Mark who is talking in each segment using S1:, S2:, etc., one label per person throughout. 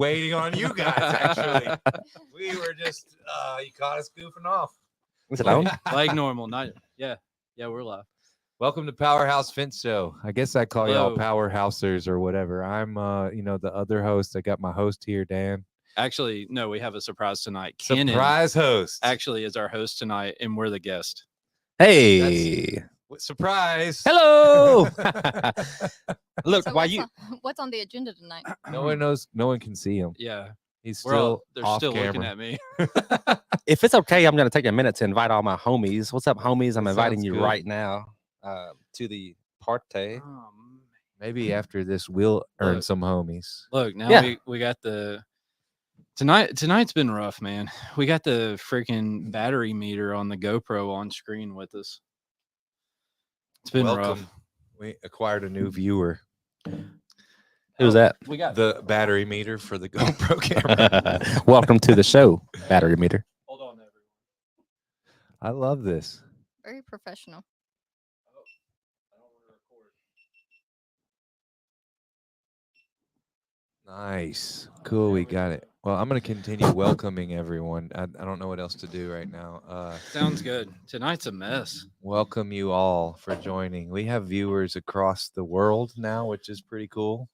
S1: waiting on you guys. Actually, we were just you caught us goofing off.
S2: Is it on?
S3: Like normal. Not yeah, we're live.
S1: Welcome to PowerHouse Fence Show. I guess I call y'all
S3: Hello.
S1: PowerHousers or whatever. I'm the other host. I got my host here, Dan.
S3: Actually, no, we have a surprise tonight. Kenan
S1: Surprise host.
S3: actually is our host tonight, and we're the guest.
S2: Hey.
S1: Surprise.
S2: Hello. Look,
S4: So
S2: why you
S4: what's on the agenda tonight?
S1: No one knows. No one can see him.
S3: Yeah,
S1: He's
S3: we're all,
S1: still
S3: they're
S1: off
S3: still
S1: camera.
S3: looking at me.
S2: if it's okay, I'm gonna take a minute to invite all my homies. What's up, homies? I'm
S1: That
S2: inviting
S1: sounds
S2: you
S1: good.
S2: right now to the party.
S1: Maybe after this, we'll earn
S3: Look.
S1: some homies.
S3: Look, now
S2: Yeah.
S3: we got the tonight's been rough, man. We got the freaking battery meter on the GoPro on screen with us. It's been
S1: Welcome.
S3: rough.
S1: We acquired a new viewer.
S2: Who's that?
S3: We got
S1: The battery meter for the GoPro camera.
S2: Welcome to the show, battery meter.
S3: hold on, everyone.
S1: I love this.
S4: Very professional.
S3: I don't want to record.
S1: Nice. Cool. We got it. Well, I'm going to continue welcoming everyone. I don't know what else to do right now.
S3: Sounds good. Tonight's a mess.
S1: Welcome you all for joining. We have viewers across the world now, which is pretty cool.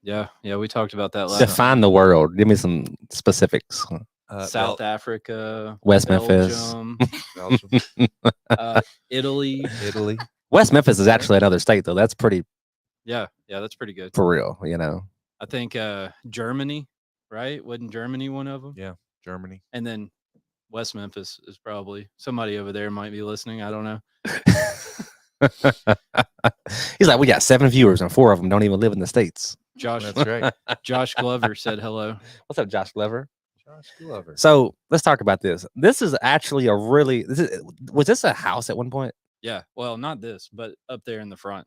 S3: Yeah, we talked about that last
S2: Define the world. Give me some specifics.
S3: South Africa,
S2: West Memphis.
S3: Belgium,
S1: Belgium,
S3: Italy.
S1: Italy.
S2: West Memphis is actually another state, though. That's pretty
S3: Yeah, that's pretty good.
S2: for real, you know.
S3: I think Germany, right? Wasn't Germany one of them?
S1: Yeah, Germany.
S3: And then West Memphis is probably somebody over there might be listening. I don't know.
S2: He's like, we got 7 viewers and 4 of them don't even live in the States.
S3: Josh
S1: That's right.
S3: Josh Glover said hello.
S2: What's up, Josh Glover?
S1: Josh Glover.
S2: So let's talk about this. This is actually was this a house at one point?
S3: Yeah, well, not this, but up there in the front.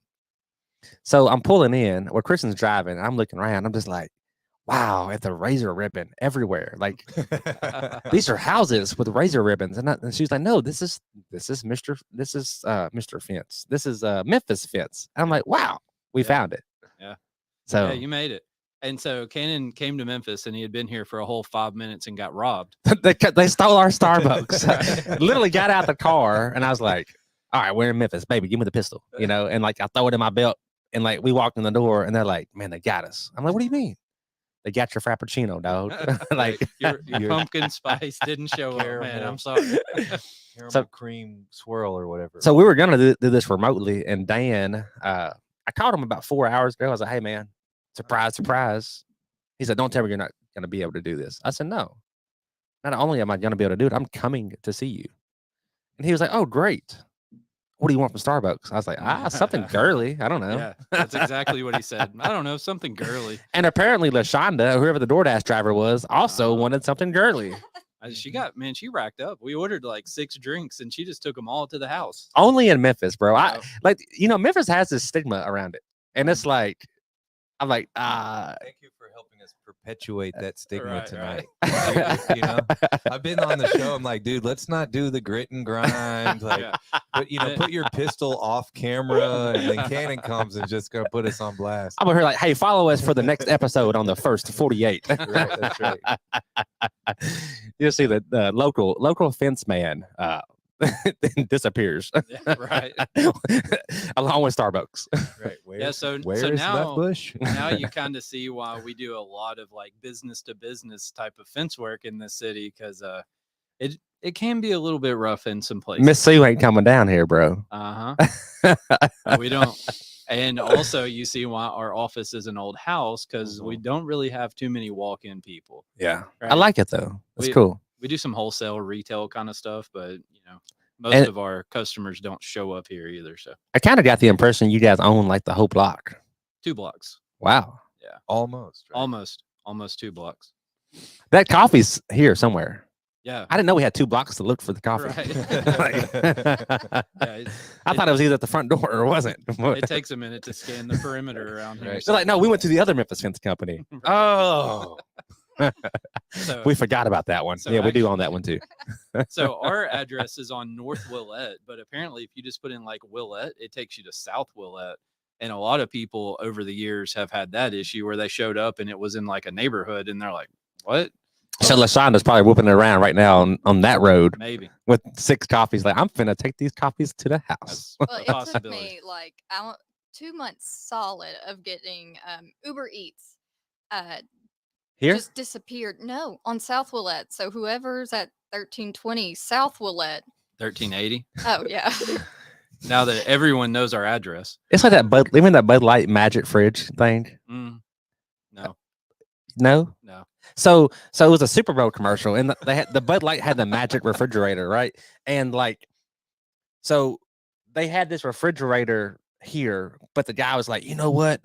S2: So I'm pulling in where Kristen's driving. I'm looking around. I'm just like, wow, at the razor ribbon everywhere. Like these are houses with razor ribbons. And she's like, no, this is Mr. Fence. This is Memphis Fence. I'm like, wow, we
S3: Yeah.
S2: found it.
S3: Yeah.
S2: So
S3: Yeah, you made it. And so Kanan came to Memphis and he had been here for a whole 5 minutes and got robbed.
S2: they stole our Starbucks.
S3: Right.
S2: Literally got out the car and I was like, all right, we're in Memphis, baby. Give me the pistol, you know? And like, I throw it in my belt and like, we walked in the door and they're like, man, they got us. I'm like, what do you mean? They got your Frappuccino, dog. Like,
S3: your
S1: your-
S3: pumpkin spice didn't show up, man. I'm sorry.
S1: Caramel
S2: So-
S1: cream swirl or whatever.
S2: so we were going to do this remotely. And Dan, I called him about 4 hours ago. I was like, hey, man, surprise, surprise. He said, don't tell me you're not going to be able to do this. I said, no. Not only am I going to be able to do it, I'm coming to see you. And he was like, oh, great. What do you want from Starbucks? I was like, something girly. I don't know.
S3: Yeah, that's exactly what he said. I don't know, something girly.
S2: And apparently LaShonda, whoever the DoorDash driver was, also wanted something girly.
S3: She racked up. We ordered like 6 drinks and she just took them all to the house.
S2: Only in Memphis, bro.
S3: Oh.
S2: Memphis has this stigma around it. And it's like, I'm like,
S1: Thank you for helping us perpetuate that stigma
S3: Right,
S1: tonight.
S3: right.
S1: You know, I've been on the show. I'm like, dude, let's not do the grit and grind. Like,
S3: Yeah.
S1: but put your pistol off camera, and then Cannon comes and just gonna put us on blast.
S2: I'm over here like, hey, follow us for the next episode on the first 48.
S1: Right, that's right.
S2: You'll see the local fence man disappears
S3: Yeah, right.
S2: along with Starbucks.
S1: Right. Where,
S3: Yeah, so
S1: where is
S3: now-
S1: Left Bush?
S3: Now you kind of see why we do a lot of like business to business type of fence work in this city because it can be a little bit rough in some places.
S2: Miss Sue ain't coming down here, bro.
S3: Uh-huh. We don't. And also you see why our office is an old house because we don't really have too many walk-in people.
S2: Yeah. I
S3: Right.
S2: like it though. It's
S3: We-
S2: cool.
S3: We do some wholesale retail kind of stuff, but most
S2: And-
S3: of our customers don't show up here either. So
S2: I kind of got the impression you guys own like the whole block.
S3: 2 blocks,
S2: Wow.
S1: Almost. Right?
S3: almost 2 blocks.
S2: That coffee's here somewhere.
S3: Yeah.
S2: I didn't know we had 2 blocks to look for the coffee.
S3: Right. Yeah,
S2: I thought it was either at the front door or it wasn't.
S3: it takes a minute to scan the perimeter around here.
S1: Right.
S2: They're like, no, we went to the other Memphis Fence Company. Oh,
S3: So,
S2: we forgot about that one.
S3: So
S2: Yeah, we do own that one too.
S3: so our address is on North Willette, but apparently if you just put in like Willette, it takes you to South Willette. And a lot of people over the years have had that issue where they showed up and it was in like a neighborhood and they're like, what?
S2: So LaShonda's probably whooping it around right now on that road
S3: Maybe.
S2: with 6 coffees. Like, I'm finna take these coffees to the house.
S3: That's
S4: Well,
S3: a
S4: it took
S3: possibility.
S4: me like 2 months solid of getting Uber Eats.
S2: Here?
S4: Just disappeared. No, on South Willette. So whoever's at 1320 South Willette.
S3: 1380.
S4: Oh yeah.
S3: Now that everyone knows our address.
S2: It's like that even that Bud Light Magic Fridge thing.
S3: No.
S2: No?
S3: No.
S2: So it was a Super Bowl commercial, and they had the Bud Light had the magic refrigerator, right? And like, so they had this refrigerator here, but the guy was like, you know what?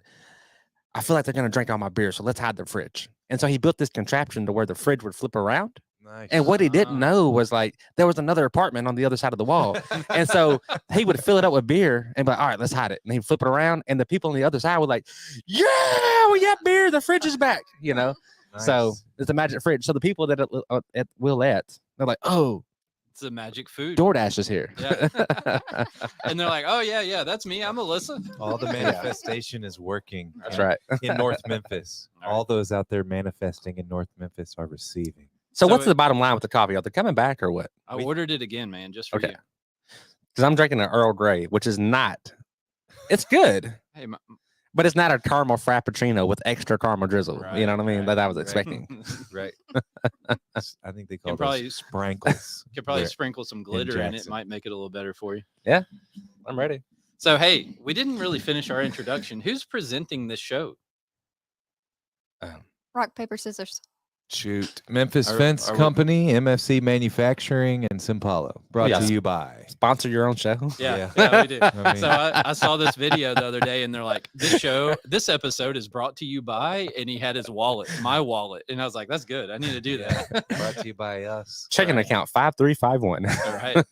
S2: I feel like they're gonna drink all my beer, so let's hide the fridge. And so he built this contraption to where the fridge would flip around.
S1: Nice.
S2: And what he didn't
S3: Ah.
S2: know was like there was another apartment on the other side of the wall. And so he would fill it up with beer and be like, all right, let's hide it. And he'd flip it around, and the people on the other side were like, yeah, we got beer. The fridge is back, you know? So
S1: Nice.
S2: it's a magic fridge. So the people that at Willette, they're like, oh,
S3: It's a magic food.
S2: DoorDash is here.
S3: Yeah. And they're like, oh, yeah, that's me. I'm Alyssa.
S1: All the manifestation is working.
S2: That's
S1: in-
S2: right.
S1: In North Memphis.
S3: All
S1: All those out there manifesting in North Memphis are receiving.
S2: So
S3: So
S2: what's
S3: it-
S2: the bottom line with the coffee? Are they coming back or what?
S3: I
S1: We-
S3: ordered it again, man, just for
S2: Okay.
S3: you.
S2: Because I'm drinking an Earl Grey, which is not. It's good,
S3: Hey,
S2: but it's not a caramel frappuccino with extra caramel drizzle. You know what I mean? That I was
S3: right.
S2: expecting.
S1: Right. I think they call
S3: Can
S1: those
S3: probably-
S1: sprinkles.
S3: Could probably
S1: Where-
S3: sprinkle some glitter in it.
S1: Jackson.
S3: Might make it a little better for you.
S2: I'm ready.
S3: So, hey, we didn't really finish our introduction. Who's presenting this show?
S4: Rock, paper, scissors.
S1: Shoot. Memphis
S3: Are-
S1: Fence
S3: are we-
S1: Company, MFC Manufacturing, and Simpalo. Brought
S2: Yeah.
S1: to you by.
S2: Sponsor your own show.
S3: Yeah,
S1: Yeah.
S3: we do.
S1: I mean-
S3: So I saw this video the other day, and they're like, this episode is brought to you by, and he had his wallet, my wallet, and I was like, that's good. I need to do that.
S1: Brought to you by us.
S2: Checking
S3: Right.
S2: account 5351.
S3: All right.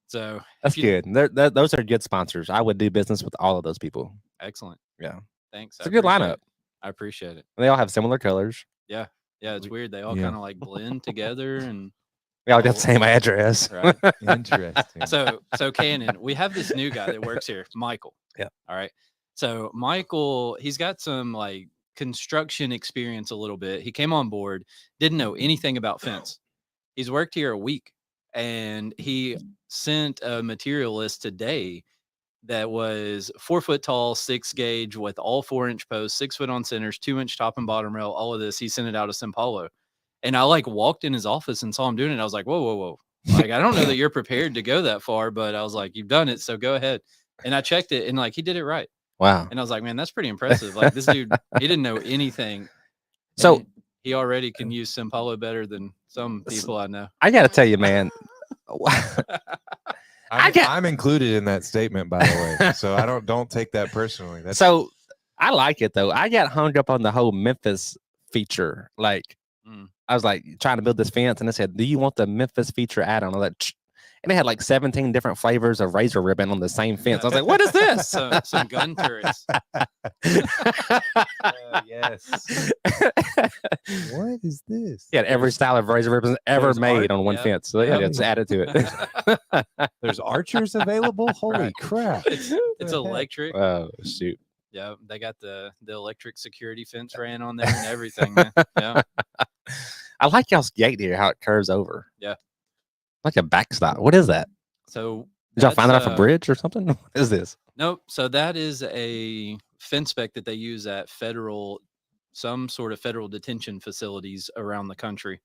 S3: So
S2: That's
S3: if you-
S2: good. Those are good sponsors. I would do business with all of those people.
S3: Excellent.
S2: Yeah.
S3: Thanks.
S2: It's a good
S3: appreciate
S2: lineup.
S3: it. I appreciate it.
S2: They all have similar colors.
S3: Yeah, it's weird. They all
S1: Yeah.
S3: kind of like blend together, and
S2: We all got the same address.
S3: right.
S1: Interesting.
S3: So Cannon, we have this new guy that works here, Michael.
S2: Yeah.
S3: All right. So Michael, he's got some like construction experience a little bit. He came on board, didn't know anything about fence. He's worked here a week, and he sent a material list today that was 4 foot tall, 6 gauge with all 4-inch posts, 6 foot on centers, 2-inch top and bottom rail, all of this. He sent it out of Simpalo. And I like walked in his office and saw him doing it. I was like, whoa. Like, I don't know that you're prepared to go that far, but I was like, you've done it, so go ahead. And I checked it, and like he did it right.
S2: Wow.
S3: And I was like, man, that's pretty impressive. Like this dude, he didn't know anything.
S2: So-
S3: and he already can use Simpalo better than some people I know.
S2: I got to tell you, man.
S1: I'm included in that statement, by the way. So I don't take that personally. That's
S2: So I like it though. I got hung up on the whole Memphis feature. Like, I was like trying to build this fence, and it said, "Do you want the Memphis feature add-on?" I was like, "Ch-" and it had like 17 different flavors of razor ribbon on the same fence. I was like, "What is this?"
S3: Some gun turrets.
S1: yes. What is this?
S2: He had every style of razor ribbon ever
S1: There's
S2: made
S1: art,
S2: on one
S3: yeah.
S2: fence. So yeah,
S1: Yeah.
S2: just added to it.
S1: There's archers available. Holy
S3: Right.
S1: crap!
S3: It's
S1: The heck?
S3: electric.
S2: Oh shoot!
S3: Yeah, they got the electric security fence ran on there and everything. Man. Yeah,
S2: I like y'all's gate here, how it curves over.
S3: Yeah.
S2: Like a backstop. What is that?
S3: so
S2: Did y'all find that
S3: that's,
S2: off a bridge or something? What is this?
S3: Nope. So that is a fence spec that they use at some sort of federal detention facilities around the country.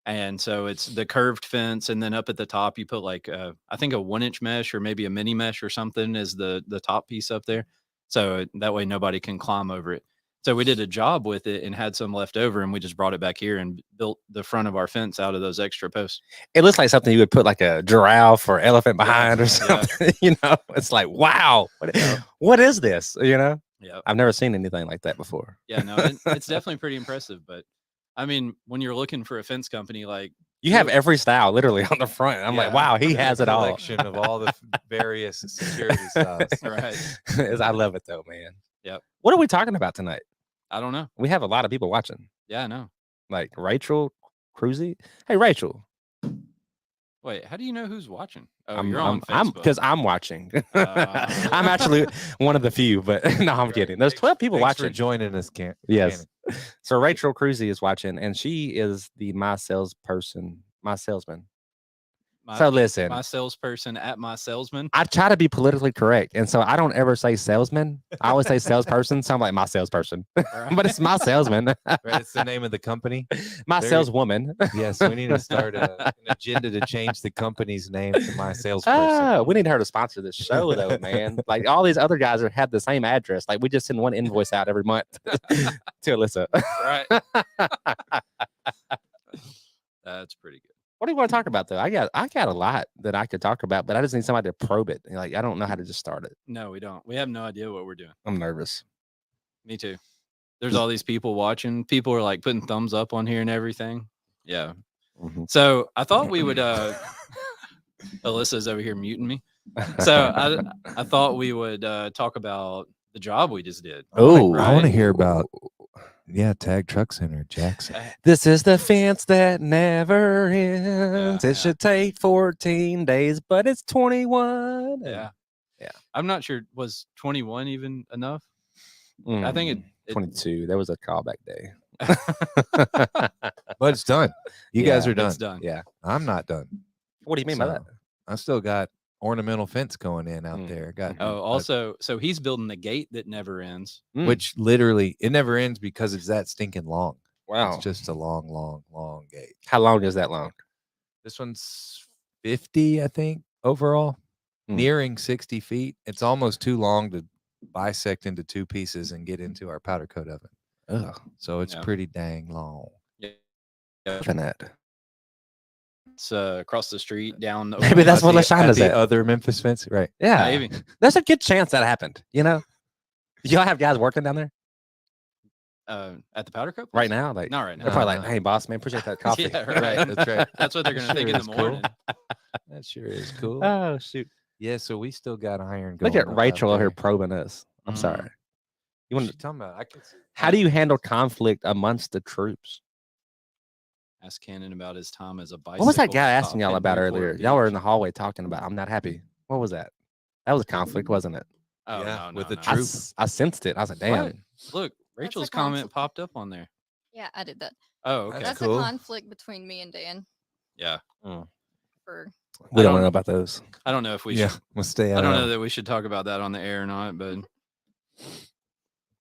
S3: And so it's the curved fence, and then up at the top you put like I think a 1-inch mesh or maybe a mini mesh or something is the top piece up there. So that way nobody can climb over it. So we did a job with it and had some left over, and we just brought it back here and built the front of our fence out of those extra posts.
S2: It looks like something you would put like a giraffe or elephant behind or
S3: Yeah.
S2: something. You know, it's like, wow, what is this? You know,
S3: Yeah.
S2: I've never seen anything like that before.
S3: Yeah, no, it's definitely pretty impressive. But I mean, when you're looking for a fence company, like
S2: You have every style literally on the front. I'm like,
S1: Yeah.
S2: wow, he has it all.
S1: Collection of all the various security styles.
S3: right,
S2: I love it though, man.
S3: Yep.
S2: What are we talking about tonight?
S3: I don't know.
S2: We have a lot of people watching.
S3: Yeah, I know.
S2: Like Rachel Cruzy. Hey, Rachel.
S3: Wait, how do you know who's watching? Oh, you're on
S2: I'm
S3: Facebook.
S2: because I'm watching. I'm actually one of the few, but no, I'm kidding. There's 12 people
S1: Thanks for
S2: watching.
S1: joining us,
S2: Yes. So Rachel Cruzy is watching, and she is the my salesman. So listen,
S3: my salesperson at my salesman.
S2: I try to be politically correct, and so I don't ever say salesman. I always say salesperson. So I'm like my salesperson, but it's my salesman.
S1: Right, it's the name of the company.
S2: My
S1: Very-
S2: saleswoman.
S1: Yes, we need to start an agenda to change the company's name to my salesperson.
S2: We need her to sponsor this show, though, man. Like all these other guys have the same address. Like we just send one invoice out every month to Alyssa.
S3: Right. That's pretty good.
S2: What do you want to talk about, though? I got a lot that I could talk about, but I just need somebody to probe it. Like I don't know how to just start it.
S3: No, we don't. We have no idea what we're doing.
S2: I'm nervous.
S3: Me too. There's all these people watching. People are like putting thumbs up on here and everything. Yeah.
S2: Mhm.
S3: So I thought we would. Alyssa's over here muting me. So I thought we would talk about the job we just did.
S2: Oh,
S1: I want to
S3: Right.
S1: hear about Tag Truck Center, Jackson.
S2: This is the fence that never ends.
S3: Yeah,
S2: It
S3: yeah.
S2: should take 14 days, but it's 21.
S3: Yeah.
S2: Yeah.
S3: I'm not sure. Was 21 even enough? I think it
S2: 22. That was a callback day.
S1: But it's done. You guys
S2: Yeah,
S1: are done.
S3: It's done.
S2: Yeah.
S1: I'm not done.
S2: What do you mean by that?
S1: So, I still got ornamental fence going in out there. Got
S3: Oh, also, so he's building the gate that never ends.
S1: which literally it never ends because it's that stinking long.
S2: Wow.
S1: It's just a long, long, long gate.
S2: How long is that long?
S1: This one's 50, I think, overall, nearing 60 feet. It's almost too long to bisect into two pieces and get into our powder coat oven.
S2: Ugh.
S1: So it's
S3: Yeah.
S1: pretty dang long.
S3: Yeah.
S2: Look at that.
S3: It's across the street down. the
S2: Maybe that's
S1: At
S2: what
S1: the-
S2: LaShawn
S1: at
S2: is
S1: the
S2: at.
S1: other Memphis fence, right?
S2: Yeah.
S3: Maybe.
S2: There's a good chance that happened. You know? Y'all have guys working down there
S3: At the powder coat
S2: right
S3: place?
S2: now? Like,
S3: Not right
S2: they're
S3: now.
S2: probably
S1: No,
S2: like,
S1: no.
S2: hey, boss, man, appreciate that coffee.
S3: Yeah,
S1: Right, that's right.
S3: That's what they're gonna
S1: Sure
S3: think in the
S1: is cool.
S3: morning.
S1: That sure is cool.
S2: Oh, shoot.
S1: Yeah, so we still got iron going.
S2: Look at
S1: up out
S2: Rachel over here
S1: there.
S2: probing us. I'm
S3: Mm.
S2: sorry. You
S1: What
S2: want
S1: you talking about? I can see.
S2: How do you handle conflict amongst the troops?
S3: Ask Cannon about his time as a bicycle.
S2: What was that guy
S3: cop
S2: asking y'all
S3: in
S2: about
S3: Newport
S2: earlier? Y'all were in the
S3: Beach.
S2: hallway talking about, I'm not happy. What was that? That was a conflict, wasn't it?
S3: Oh,
S1: Yeah,
S3: no,
S1: with
S3: no,
S1: the
S3: no.
S2: I,
S1: troop.
S2: I sensed it. I was like, damn.
S3: What? Look, Rachel's
S4: a
S3: comment
S4: conflict.
S3: popped up on there.
S4: Yeah, I did that.
S3: Oh, okay.
S1: That's
S4: That's
S1: cool.
S4: a conflict between me and Dan.
S3: Yeah.
S4: For
S2: We don't
S3: don't-
S2: know about those.
S3: I don't know if we
S1: Yeah,
S3: should.
S1: we'll stay
S3: I
S1: out.
S3: don't know
S1: of
S3: that we should talk about that on the air or not, but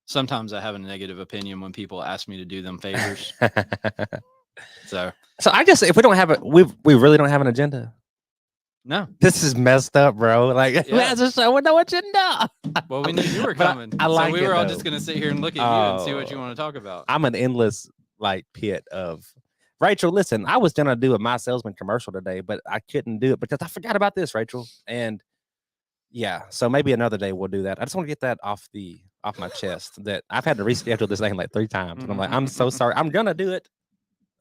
S3: sometimes I have a negative opinion when people ask me to do them favors. So
S2: So I guess if we don't have a, we really don't have an agenda.
S3: no.
S2: This is messed up, bro. Like, who
S3: Yeah.
S2: has a show with no agenda?
S3: Well, we knew you were
S2: But I-
S3: coming.
S2: I like
S3: so we
S2: it,
S3: were all
S2: though.
S3: just gonna sit here and look at you and see what you
S2: Oh.
S3: want to talk about.
S2: I'm an endless like pit of Rachel. Listen, I was gonna do a My Salesman commercial today, but I couldn't do it because I forgot about this, Rachel. And yeah, so maybe another day we'll do that. I just want to get that off my chest that I've had to reschedule this thing like 3 times. And I'm like, I'm so sorry. I'm gonna do it.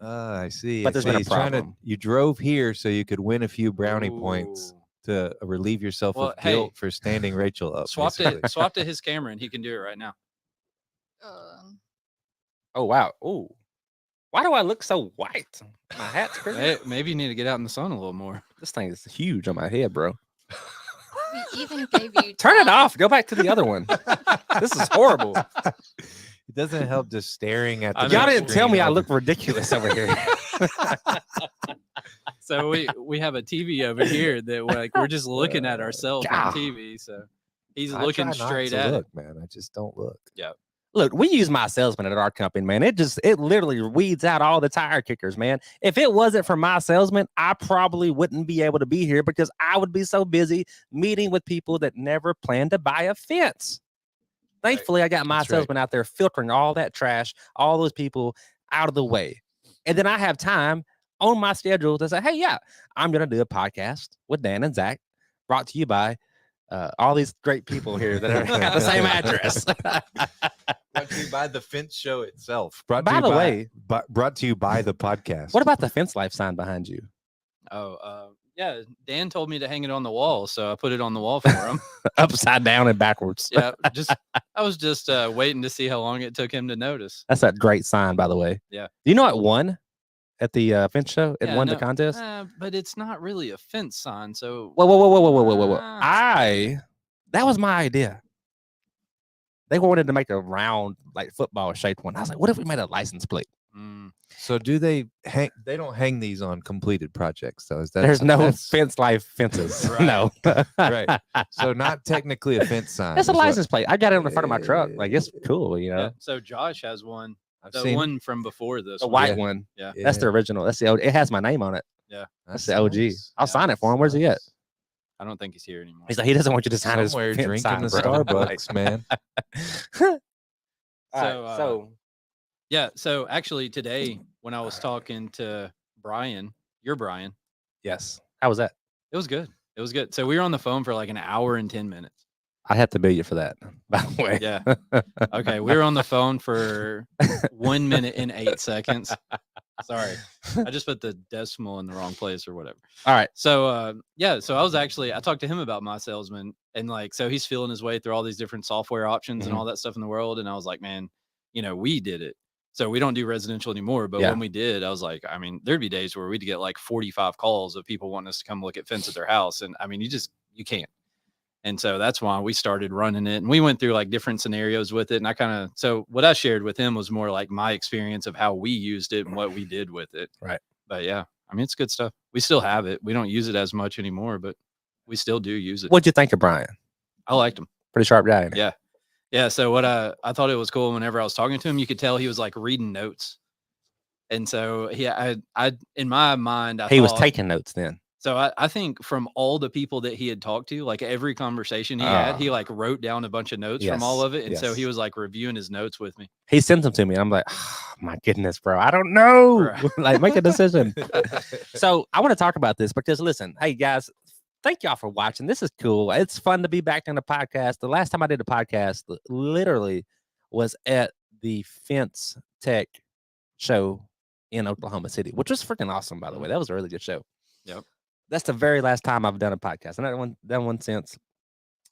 S1: I see.
S2: But
S1: I
S2: there's
S1: see.
S2: been a
S1: He's trying to-
S2: problem.
S1: You drove here so you could win a few brownie points
S3: Ooh.
S1: to relieve yourself
S3: Well,
S1: of guilt
S3: hey,
S1: for standing Rachel up.
S3: Swap
S1: basically.
S3: to his camera and he can do it right now.
S2: Oh wow. Ooh. Why do I look so white? My hat's crazy.
S3: Maybe you need to get out in the sun a little more.
S2: This thing is huge on my head, bro.
S4: we even gave you
S2: Turn it
S4: time.
S2: off. Go back to the other one. This is horrible.
S1: It doesn't help just staring at the.
S3: I know.
S2: Y'all
S1: big
S2: didn't tell
S1: screen
S2: me I
S1: over-
S2: look ridiculous over here.
S3: So we have a TV over here that we're just looking at ourselves
S2: God.
S3: on TV. So he's
S1: I try
S3: looking
S1: not
S3: straight
S1: to
S3: at
S1: look,
S3: it.
S1: man. I just don't look.
S2: Look, we use My Salesman at our company, man. It literally weeds out all the tire kickers, man. If it wasn't for My Salesman, I probably wouldn't be able to be here because I would be so busy meeting with people that never planned to buy a fence. Thankfully, I got My
S1: That's right.
S2: Salesman out there filtering all that trash, all those people out of the way. And then I have time on my schedule to say, hey, yeah, I'm going to do a podcast with Dan and Zach, brought to you by all these great people here that are at the same address.
S1: Brought to you by the fence show itself. Brought
S2: By
S1: to you
S2: the way-
S1: brought to you by the podcast.
S2: What about the fence life sign behind you?
S3: Oh, yeah. Dan told me to hang it on the wall, so I put it on the wall for him.
S2: Upside down and backwards.
S3: Yeah, I was just waiting to see how long it took him to notice.
S2: That's a great sign, by the way.
S3: Yeah.
S2: Do you know it won at the fence show and
S3: Yeah,
S2: won
S3: no,
S2: the contest?
S3: but it's not really a fence sign. So
S2: Whoa.
S3: Ah.
S2: That was my idea. They wanted to make a round, like football shaped one. I was like, what if we made a license plate?
S1: So do they hang? They don't hang these on completed projects, though. Is that
S2: There's no
S1: that's-
S2: fence life fences.
S1: Right.
S2: No.
S1: Right. So not technically a fence sign.
S2: That's a
S1: is what-
S2: license plate. I got it on the front of my truck. Like, it's cool, you know.
S3: Yeah. So Josh has one.
S1: I've
S3: The
S1: seen
S3: one from before this.
S2: The
S3: one.
S2: white
S1: Yeah.
S2: one.
S3: Yeah.
S2: That's the original. That's the OG. It has my name on it. That's the OG.
S1: nice.
S2: I'll sign it for him. Where's he at?
S3: I don't think he's here anymore.
S2: He's like, he doesn't want you to sign
S1: Somewhere
S2: his fence
S1: drinking
S2: sign,
S1: the
S2: bro.
S1: Starbucks, man.
S2: All right, so
S3: Yeah. So actually, today when I was talking to Brian, your Brian,
S2: yes. How was that?
S3: it was good. It was good. So we were on the phone for like an hour and 10 minutes.
S2: I have to bill you for that, by the way.
S3: Yeah. Okay. We were on the phone for 1 minute and 8 seconds. Sorry. I just put the decimal in the wrong place or whatever.
S2: All right.
S3: So yeah, so I talked to him about my salesman, and like, so he's feeling his way through all these different software options and all that stuff in the world. And I was like, man, we did it. So we don't do residential anymore. But
S2: Yeah.
S3: when we did, I was like, I mean, there'd be days where we'd get like 45 calls of people wanting us to come look at fence at their house. And I mean, you can't. And so that's why we started running it, and we went through like different scenarios with it. And so what I shared with him was more like my experience of how we used it and what we did with it.
S2: Right.
S3: But yeah, I mean, it's good stuff. We still have it. We don't use it as much anymore, but we still do use it.
S2: What'd you think of Brian?
S3: I liked him.
S2: Pretty sharp guy. Ain't he?
S3: Yeah. Yeah. So what I thought it was cool whenever I was talking to him, you could tell he was like reading notes. And so I in my mind,
S2: He was
S3: thought-
S2: taking notes then.
S3: So I think from all the people that he had talked to, like every conversation he had, he like wrote down a bunch of notes from all
S2: Yes,
S3: of it. And so
S2: yes.
S3: he was like reviewing his notes with me.
S2: He sent them to me. And I'm like, oh, my goodness, bro. I don't know.
S3: Right.
S2: Like, make a decision. So I want to talk about this because listen, hey guys, thank y'all for watching. This is cool. It's fun to be back on the podcast. The last time I did a podcast literally was at the Fence Tech show in Oklahoma City, which was freaking awesome, by the way. That was a really good show.
S3: Yep.
S2: That's the very last time I've done a podcast. I've not done one since.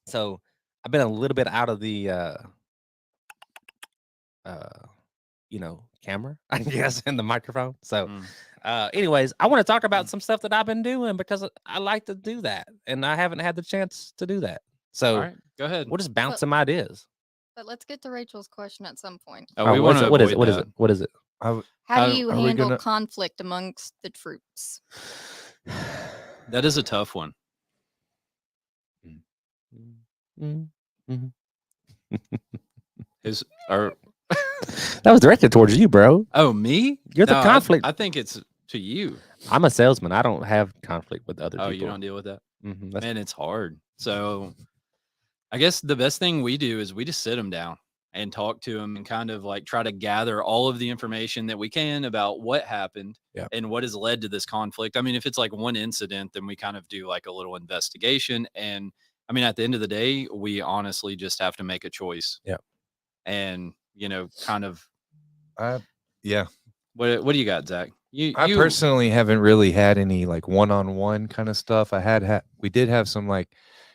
S2: So I've been a little bit out of the camera, I guess, and the microphone. So anyways, I want to talk about some stuff that I've been doing because I like to do that. And I haven't had the chance to do that. So
S3: All right, go ahead.
S2: we'll just bounce some ideas.
S4: But let's get to Rachel's question at some point.
S3: Oh, we
S2: what
S3: want
S2: is
S3: to
S2: it? What is
S3: avoid
S2: it? What is
S3: that.
S2: it? What is it?
S4: How
S3: How-
S4: do you
S1: are we
S4: handle
S1: gonna-
S4: conflict amongst the troops?
S3: That is a tough one. Or
S2: That was directed towards you, bro.
S3: oh, me?
S2: You're the
S3: No,
S2: conflict.
S3: I think it's to you.
S2: I'm a salesman. I don't have conflict with other
S3: Oh,
S2: people.
S3: you don't deal with that?
S2: That's
S3: Man, it's hard. So I guess the best thing we do is we just sit them down and talk to them and kind of like try to gather all of the information that we can about what happened
S2: Yeah.
S3: and what has led to this conflict. I mean, if it's like one incident, then we kind of do like a little investigation. And I mean, at the end of the day, we honestly just have to make a choice.
S2: Yeah.
S3: And, kind of
S1: Yeah.
S3: what do you got, Zach?
S1: I personally haven't really had any like one-on-one kind of stuff. We did have some like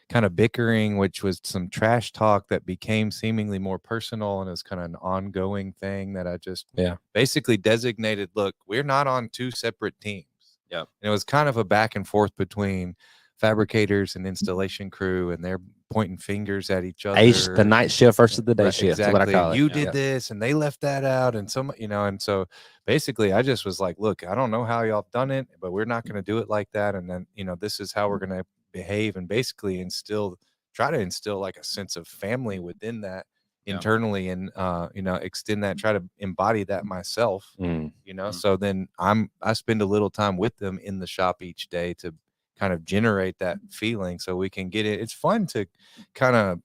S1: kind of bickering, which was some trash talk that became seemingly more personal, and it's kind of an ongoing thing that I just basically designated. Look, we're not on two separate teams.
S3: Yeah.
S1: And it was kind of a back and forth between fabricators and installation crew, and they're pointing fingers at each other.
S2: the night shift versus the day
S1: Right,
S2: shift. Is what I call it.
S1: You
S3: Yeah.
S1: did this and they left that out, and and so basically I just was like, look, I don't know how y'all done it, but we're not going to do it like that. And then this is how we're going to behave, and basically try to instill like a sense of family within that internally, and extend that, try to embody that myself. So then I spend a little time with them in the shop each day to kind of generate that feeling, so we can get it. It's fun to kind of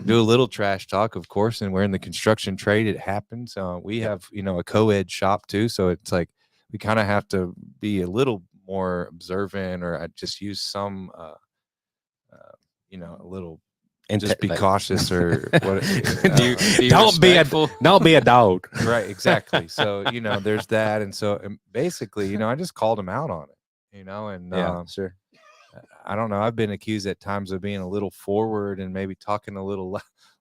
S1: do a little trash talk, of course, and we're in the construction trade. It happens. We have a co-ed shop too, so it's like we kind of have to be a little more observant, or I just use some a little, just be cautious, or what
S2: Don't be
S3: respectful.
S2: Don't be a dog.
S1: right, exactly. So there's that, and so basically I just called him out on it, and
S2: Sure.
S1: I don't know. I've been accused at times of being a little forward and maybe talking a little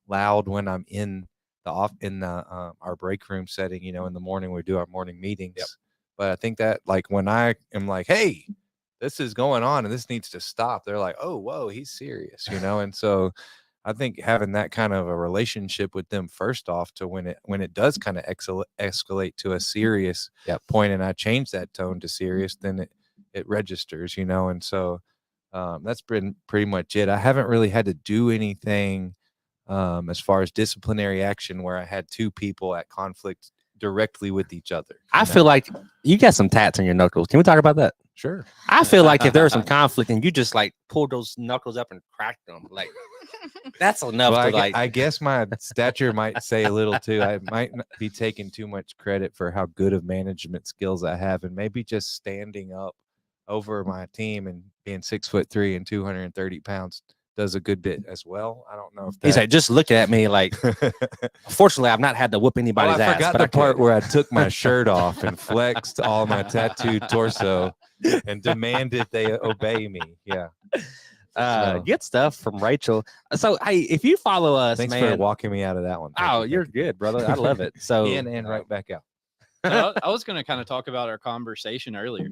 S1: loud when I'm in our break room setting, you know, in the morning we do our morning meetings. But I think that like when I am like, hey, this is going on and this needs to stop, they're like, oh, whoa, he's serious, you know. And so I think having that kind of a relationship with them first off, to when it does kind of escalate to a serious point, and I change that tone to serious, then it registers, you know. And so that's been pretty much it. I haven't really had to do anything as far as disciplinary action where I had two people at conflict directly with each other.
S2: I feel like you got some tats on your knuckles. Can we talk about that?
S1: Sure.
S2: I feel like if there was some conflict and you just like pulled those knuckles up and cracked them, like that's enough
S1: Well,
S2: to like.
S1: I guess my stature might say a little too. I might not be taking too much credit for how good of management skills I have, and maybe just standing up over my team and being 6'3" and 230 pounds does a good bit as well. I don't know if
S2: He's like, just look at me like. Fortunately, I've not had to whoop anybody's ass.
S1: I forgot
S2: but
S1: the part where I took my shirt off and flexed all my tattooed torso and demanded they obey me. Yeah.
S2: Good stuff from Rachel. So, hey, if you follow us,
S1: thanks
S2: man,
S1: for walking me out of that one.
S2: Thank you're good, brother. I love it. So,
S1: and right back out.
S3: So I was going to kind of talk about our conversation earlier.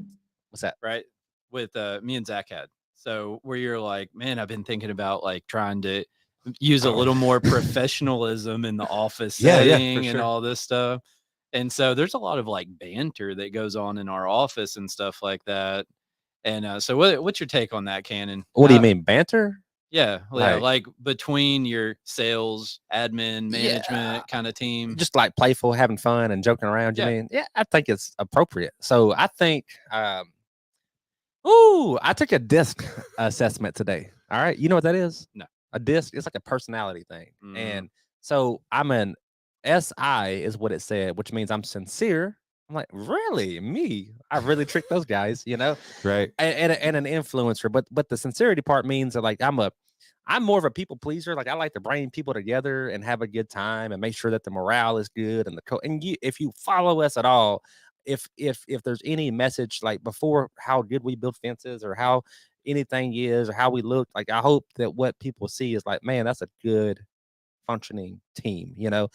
S2: What's that?
S3: Right. With me and Zach had. So where you're like, man, I've been thinking about like trying to use a little more professionalism in the office setting and all this stuff. And so there's a lot of like banter that goes on in our office and stuff like that. And so what's your take on that, Cannon?
S2: What do you mean, banter?
S3: Yeah, like between your sales, admin, management kind of team.
S2: Just like playful, having fun and joking around, you mean? Yeah, I think it's appropriate. So I think I took a DISC assessment today. All right. You know what that is?
S3: No.
S2: A DISC, it's like a personality thing. And so I'm an SI is what it said, which means I'm sincere. I'm like, really? Me? I really tricked those guys, you know?
S1: Right.
S2: And an influencer. But the sincerity part means that like I'm more of a people pleaser. Like I like to bring people together and have a good time and make sure that the morale is good and if you follow us at all, if there's any message like before how good we build fences or how anything is or how we look, like I hope that what people see is like, man, that's a good functioning team, you know.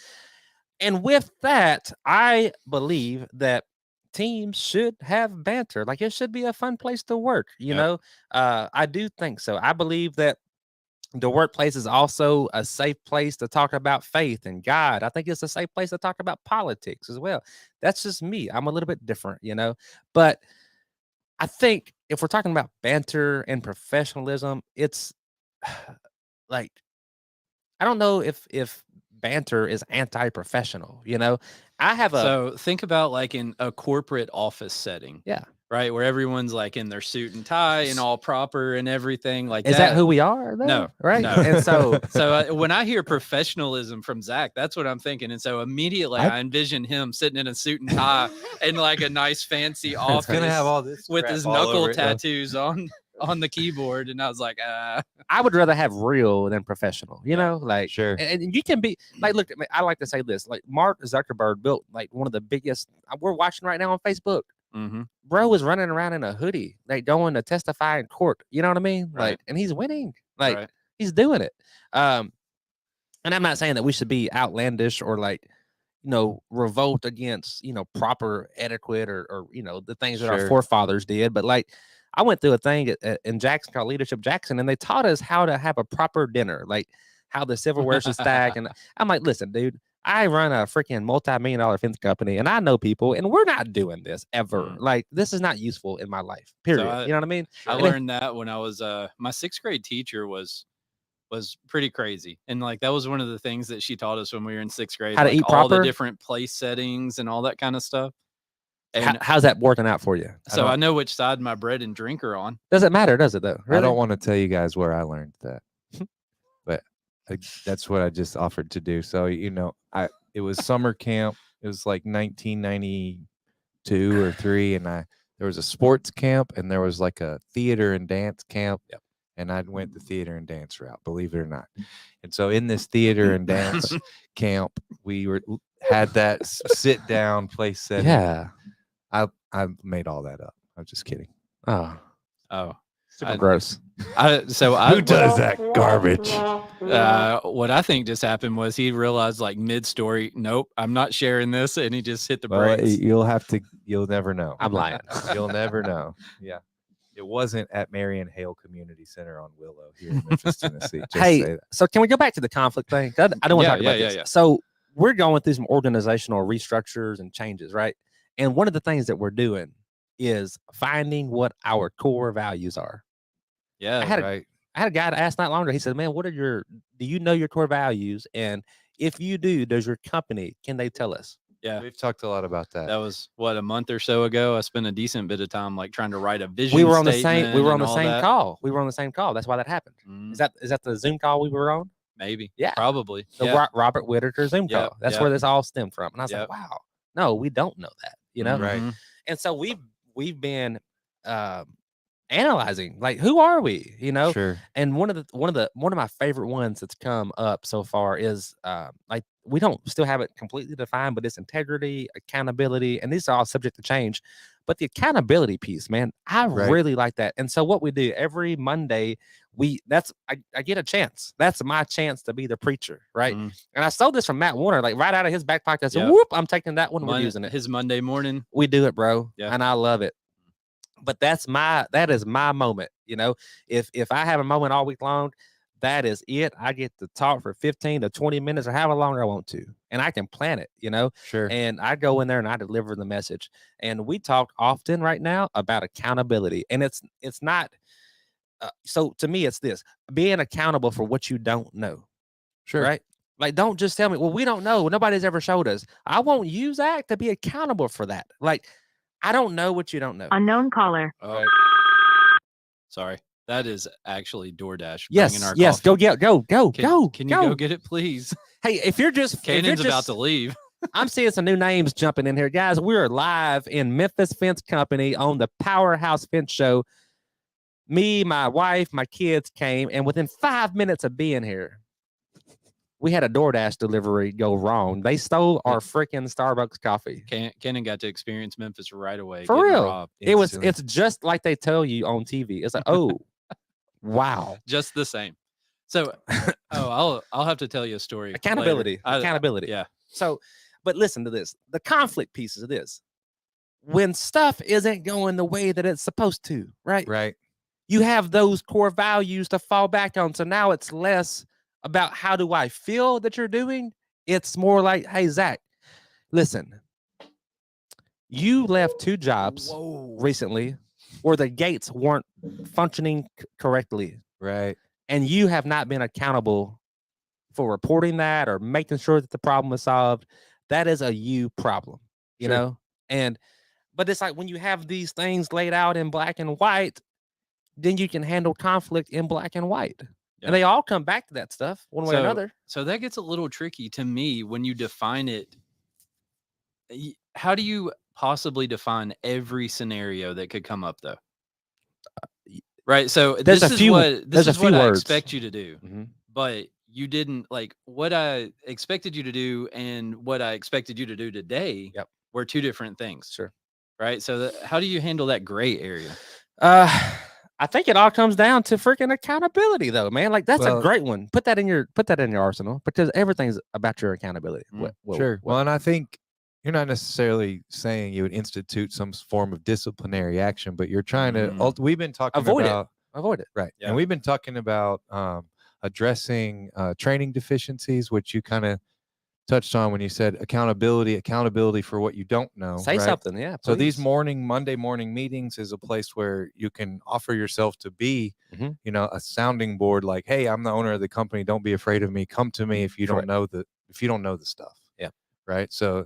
S2: And with that, I believe that teams should have banter. Like it should be a fun place to work, you know. I do think so. I believe that the workplace is also a safe place to talk about faith and God. I think it's a safe place to talk about politics as well. That's just me. I'm a little bit different, you know. But I think if we're talking about banter and professionalism, it's like I don't know if banter is anti-professional, you know.
S3: So think about like in a corporate office setting.
S2: Yeah.
S3: Right, where everyone's like in their suit and tie and all proper and everything like
S2: that. Is that who we are? Though?
S3: No,
S2: right?
S3: No.
S2: And so,
S3: when I hear professionalism from Zach, that's what I'm thinking. And so immediately I envision him sitting in a suit and tie in like a nice fancy office,
S1: gonna have all this
S3: with his knuckle tattoos on the keyboard. And I was like,
S2: I would rather have real than professional, you know, like
S1: sure.
S2: And you can be like, look, I like to say this, like Mark Zuckerberg built like one of the biggest. We're watching right now on Facebook. Bro is running around in a hoodie, like going to testify in court. You know what I mean?
S3: Right.
S2: Like, and he's winning. Like, he's doing it. And I'm not saying that we should be outlandish or like, you know, revolt against, you know, proper etiquette or you know, the things that our forefathers did. But like, I went through a thing in Jackson called Leadership Jackson, and they taught us how to have a proper dinner, like how the silverware should stack. And I'm like, listen, dude. I run a freaking multi-million-dollar fence company, and I know people, and we're not doing this ever. Like, this is not useful in my life. Period. You know what I mean?
S3: I learned that when I was my 6th grade teacher was pretty crazy, and like that was one of the things that she taught us when we were in 6th grade.
S2: How to eat proper,
S3: all the different place settings and all that kind of stuff.
S2: And how's that working out for you?
S3: So I know which side my bread and drink are on.
S2: Doesn't matter, does it? Though
S1: really? I don't want to tell you guys where I learned that, but that's what I just offered to do. So you know, it was summer camp. It was like 1992 or 3, and there was a sports camp and there was like a theater and dance camp.
S2: Yep.
S1: And I went the theater and dance route, believe it or not. And so in this theater and dance camp, we had that sit down place setting.
S2: Yeah,
S1: I made all that up. I'm just kidding.
S2: Oh,
S3: super
S2: gross.
S1: Who does that garbage?
S3: What I think just happened was he realized like mid-story, nope, I'm not sharing this, and he just hit the
S1: Well,
S3: brakes.
S1: you'll never know.
S2: I'm lying.
S1: You'll never know. Yeah. It wasn't at Marion Hale Community Center on Willow here in Memphis, Tennessee. Just say
S2: Hey,
S1: that.
S2: so can we go back to the conflict thing? I don't want to
S3: Yeah,
S2: talk about
S3: yeah,
S2: this.
S3: yeah.
S2: So we're going through some organizational restructures and changes, right? And one of the things that we're doing is finding what our core values are.
S3: Yeah,
S2: I had
S1: Right.
S2: I had a guy to ask not longer. He said, "Man, do you know your core values? And if you do, does your company, can they tell us?"
S3: yeah.
S1: We've talked a lot about that.
S3: That was what, a month or so ago. I spent a decent bit of time like trying to write a vision.
S2: We were on the
S3: statement
S2: same
S3: and all that.
S2: call. We were on the same call. That's why that happened.
S3: Mm,
S2: Is that the Zoom call we were on?
S3: maybe?
S2: Yeah.
S3: Probably.
S2: The
S3: Yeah.
S2: Robert Whittaker Zoom
S3: Yep,
S2: call. That's
S3: yep.
S2: where this all stemmed from. And I was
S3: Yep.
S2: like, wow, no, we don't know that, you know?
S1: Right.
S3: Mhm.
S2: And so we've been analyzing, like, who are we, you know?
S1: Sure.
S2: And one of my favorite ones that's come up so far is like, we don't still have it completely defined, but it's integrity, accountability, and these are all subject to change. But the accountability piece, man, I
S1: Right.
S2: really like that. And so what we do every Monday, I get a chance. That's my chance to be the preacher, right?
S3: Mm.
S2: And I stole this from Matt Warner, like right out of his back pocket. I said,
S3: Yep.
S2: "Whoop! I'm taking that one. We're using it.
S3: His Monday morning.
S2: We do it, bro,
S3: Yeah.
S2: and I love it." But that is my moment. You know, if I have a moment all week long, that is it. I get to talk for 15 to 20 minutes or however long I want to, and I can plan it, you know.
S1: Sure.
S2: And I go in there and I deliver the message. And we talk often right now about accountability, and it's not. So to me, it's this: being accountable for what you don't know.
S1: Sure.
S2: Right? Like, don't just tell me, well, we don't know. Nobody's ever showed us. I won't use that to be accountable for that. Like, I don't know what you don't know.
S5: Unknown caller.
S3: Oh,
S1: Right.
S3: sorry. That is actually DoorDash.
S2: Yes,
S3: bringing our
S2: yes.
S3: coffee.
S2: Go.
S3: Can you go get it, please?
S2: Hey, if you're just
S3: Cannon's about to leave.
S2: I'm seeing some new names jumping in here, guys. We're live in Memphis Fence Company on the PowerHouse Fence Show. Me, my wife, my kids came, and within 5 minutes of being here, we had a DoorDash delivery go wrong. They stole our freaking Starbucks coffee.
S3: Cannon got to experience Memphis right away.
S2: For
S3: getting
S2: real.
S3: robbed.
S2: It's just like they tell you on TV. It's like, oh, wow.
S3: Just the same. So, I'll have to tell you a story.
S2: Accountability.
S3: later.
S2: Accountability.
S3: Yeah.
S2: So, but listen to this. The conflict pieces of this. When stuff isn't going the way that it's supposed to, right?
S1: Right.
S2: You have those core values to fall back on. So now it's less about how do I feel that you're doing. It's more like, hey, Zach, listen, you left 2 jobs recently where the gates weren't functioning correctly.
S1: Right.
S2: And you have not been accountable for reporting that or making sure that the problem was solved. That is a you problem, you
S1: Sure.
S2: know? But it's like when you have these things laid out in black and white, then you can handle conflict in black and white.
S3: Yeah.
S2: And they all come back to that stuff one way or another.
S3: So that gets a little tricky to me when you define it. How do you possibly define every scenario that could come up, though? Right. So
S2: There's
S3: this
S2: a
S3: is
S2: few-
S3: what
S2: there's a few
S3: I
S2: words.
S3: expect you to do,
S2: Mhm.
S3: but you didn't like what I expected you to do, and what I expected you to do today.
S2: Yep.
S3: Were 2 different things.
S2: Sure.
S3: Right. So how do you handle that gray area?
S2: I think it all comes down to freaking accountability, though, man. Like that's a
S1: Well-
S2: great one. Put that in your arsenal because everything's about your accountability.
S1: Sure. Well, and I think you're not necessarily saying you would institute some form of disciplinary action, but you're trying to. We've been talking
S2: Avoid it.
S1: about
S2: avoid it.
S1: right,
S3: Yeah.
S1: and we've been talking about addressing training deficiencies, which you kind of touched on when you said accountability for what you don't know.
S2: Say
S1: right?
S2: something, yeah.
S1: So these
S2: please.
S1: Monday morning meetings is a place where you can offer yourself to be,
S2: Mhm.
S1: you know, a sounding board. Like, hey, I'm the owner of the company. Don't be afraid of me. Come to me if you don't know the stuff.
S2: Yeah.
S1: Right. So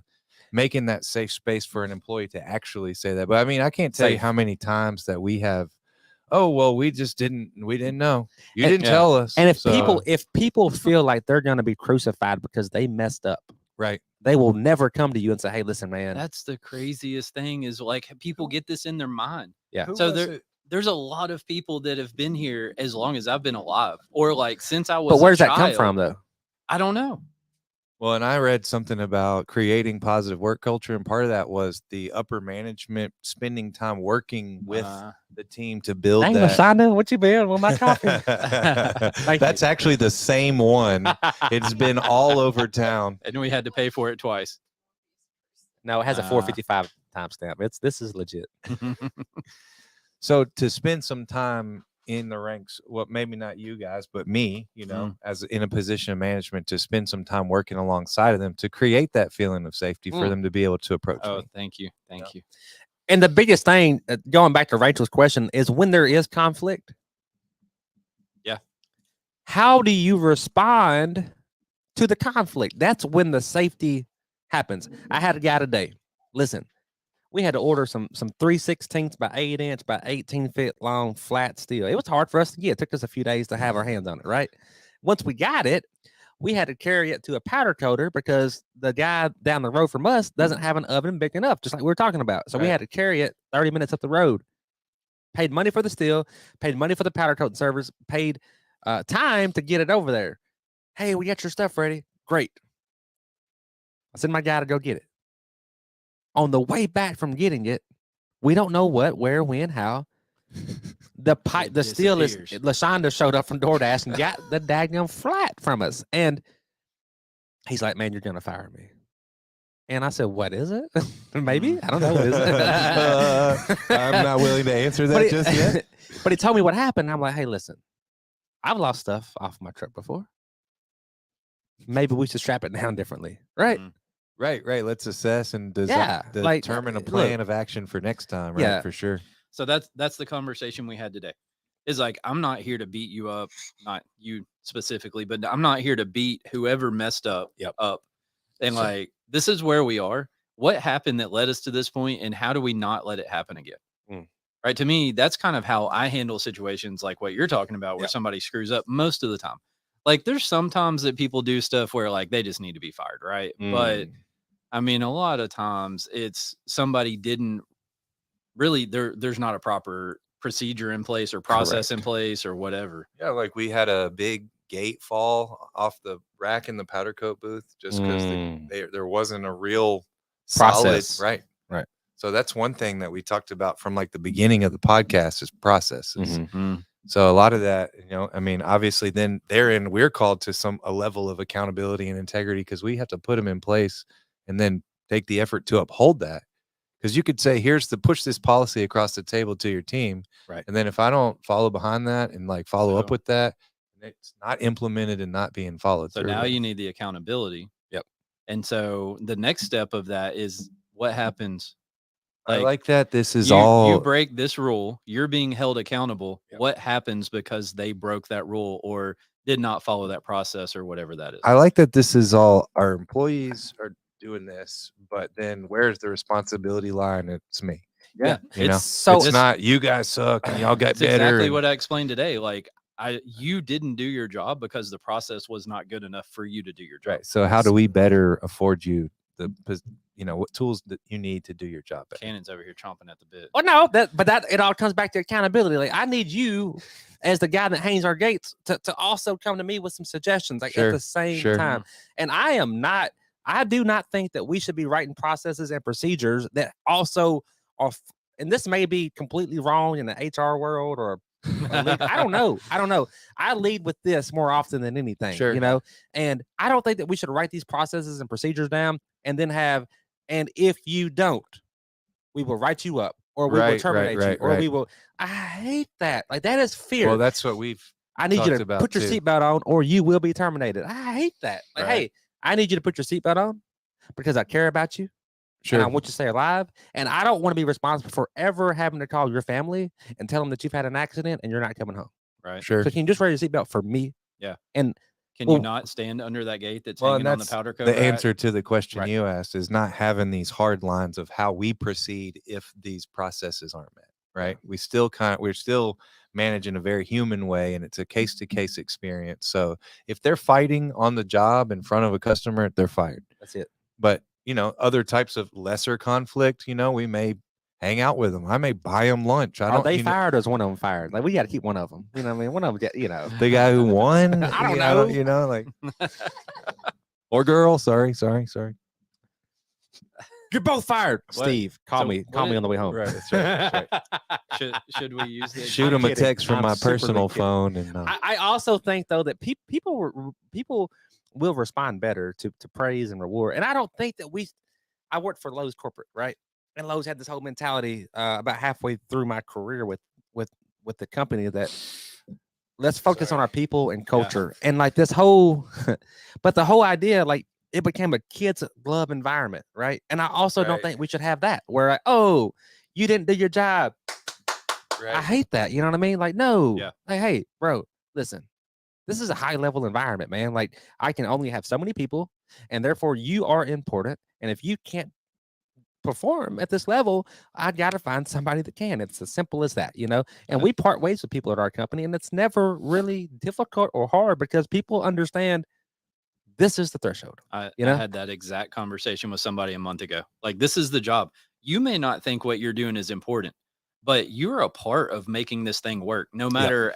S1: making that safe space for an employee to actually say that. But I mean, I can't tell you
S2: Safe.
S1: how many times that we have. Oh well, we didn't know. You
S2: And-
S1: didn't
S3: yeah.
S1: tell us.
S2: And if
S1: so-
S2: people feel like they're gonna be crucified because they messed up,
S1: right,
S2: they will never come to you and say, "Hey, listen, man."
S3: That's the craziest thing is like people get this in their mind.
S2: Yeah.
S1: Who
S3: So
S1: was
S3: there's a lot of people that have been here as long as I've been alive, or like since I was.
S2: But where's
S3: a
S2: that come
S3: child.
S2: from, though?
S3: I don't know.
S1: Well, and I read something about creating positive work culture, and part of that was the upper management spending time working with the team to build
S2: Dang,
S1: that.
S2: Lasanda, what you been? Well, my coffee.
S1: That's actually the same one. It's been all over town.
S3: And we had to pay for it twice.
S2: No, it has a 455 timestamp. This is legit.
S1: So to spend some time in the ranks, well, maybe not you guys, but me, you know, as in a position of management, to spend some time working alongside of them to create that feeling of safety for them to be able to approach
S3: Oh,
S1: me.
S3: thank you. Thank you.
S2: And the biggest thing, going back to Rachel's question, is when there is conflict.
S3: Yeah.
S2: How do you respond to the conflict? That's when the safety happens. I had a guy today. Listen, we had to order some 3/16 by 8" by 18-foot long flat steel. It was hard for us to get. It took us a few days to have our hands on it, right? Once we got it, we had to carry it to a powder coater because the guy down the road from us doesn't have an oven big enough, just like we were talking about. So we had to carry it 30 minutes up the road. Paid money for the steel, paid money for the powder coating service, paid time to get it over there. Hey, we got your stuff ready. Great. I sent my guy to go get it. On the way back from getting it, we don't know what, where, when, how. The pipe, the steel is. Lashonda showed up from DoorDash and got the daggum flat from us, and he's like, "Man, you're gonna fire me." And I said, "What is it? Maybe I don't know what is it."
S1: I'm not willing to answer that just yet.
S2: But he told me what happened. I'm like, "Hey, listen, I've lost stuff off my truck before. Maybe we should strap it down differently, right?"
S1: Right. Let's assess and determine a plan of action for next time. Right.
S2: Yeah.
S1: For sure.
S3: So that's the conversation we had today. Is like, I'm not here to beat you up, not you specifically, but I'm not here to beat whoever messed up up. And like, this is where we are. What happened that led us to this point, and how do we not let it happen again? Right. To me, that's kind of how I handle situations like what you're talking about, where somebody screws up most of the time. Like, there's sometimes that people do stuff where like they just need to be fired, right? But I mean, a lot of times it's somebody didn't really, there's not a proper procedure in place or process in place or whatever.
S1: Yeah, like we had a big gate fall off the rack in the powder coat booth just because there wasn't a real
S2: process.
S1: Solid, right. So that's one thing that we talked about from like the beginning of the podcast is processes. So a lot of that, you know, I mean, obviously then therein we're called to a level of accountability and integrity because we have to put them in place and then take the effort to uphold that. Because you could say, push this policy across the table to your team. Right. And then if I don't follow behind that and like follow up with that, it's not implemented and not being followed through.
S3: So now you need the accountability.
S1: Yep.
S3: And so the next step of that is what happens.
S1: I like that. This is
S3: you break this rule, you're being held accountable. Yep. What happens because they broke that rule or did not follow that process or whatever that is?
S1: I like that this is all our employees are doing this, but then where's the responsibility line? It's me.
S3: Yeah.
S1: It's not you guys suck and y'all got better.
S3: Exactly what I explained today. Like you didn't do your job because the process was not good enough for you to do your job.
S1: Right. So how do we better afford you what tools that you need to do your job better?
S3: Cannon's over here chomping at the bit.
S2: Well, no, but it all comes back to accountability. Like, I need you as the guy that hangs our gates to also come to me with some suggestions, like at the same time. And I do not think that we should be writing processes and procedures that also are, and this may be completely wrong in the HR world or I don't know. I lead with this more often than anything, you know, and I don't think that we should write these processes and procedures down and then and if you don't, we will write you up or we will terminate you or we will. I hate that. Like, that is fear.
S1: Well, that's what I
S2: need you to put your seatbelt on or you will be terminated. I hate that. Like, hey, I need you to put your seatbelt on because I care about you. And I want you to stay alive. And I don't want to be responsible for ever having to call your family and tell them that you've had an accident and you're not coming home.
S3: Right.
S2: So can you just wear your seatbelt for me?
S3: Yeah.
S2: And
S3: can you not stand under that gate that's hanging on the powder coat?
S1: The answer to the question you asked is not having these hard lines of how we proceed if these processes aren't met. Right. We're still managing a very human way, and it's a case-to-case experience. So if they're fighting on the job in front of a customer, they're fired.
S2: That's it.
S1: But you know, other types of lesser conflict, you know, we may hang out with them. I may buy them lunch.
S2: They fired or is one of them fired? Like, we got to keep one of them. You know what I mean? One of them, you know.
S1: The guy who won?
S2: I don't know.
S1: You know, like. or girl. Sorry.
S2: You're both fired.
S3: What?
S2: Steve, call
S3: So
S2: me.
S3: what
S2: Call me
S3: did-
S2: on the way home.
S1: Right, that's right, that's
S3: Should we use the
S1: Shoot
S2: I'm
S1: him a
S2: kidding.
S1: text from
S2: I'm
S1: my
S2: superly
S1: personal
S2: kidding.
S1: phone, and
S2: I also think though that people will respond better to praise and reward. And I don't think that I worked for Lowe's corporate, right? And Lowe's had this whole mentality about halfway through my career with the company that let's focus on our people and culture. And like this whole but the whole idea, like it became a kids love environment, right? And I also don't
S3: Right.
S2: think we should have that where like, oh, you didn't do your job. I hate that. You know what I mean? Like, no.
S3: Yeah.
S2: Like, hey, bro, listen. This is a high level environment, man. Like, I can only have so many people, and therefore you are important. And if you can't perform at this level, I gotta find somebody that can. It's as simple as that, you know. And we part ways with people at our company, and it's never really difficult or hard because people understand this is the threshold.
S3: I
S2: know?
S3: had that exact conversation with somebody a month ago. Like, this is the job. You may not think what you're doing is important, but you're a part of making this thing work, no matter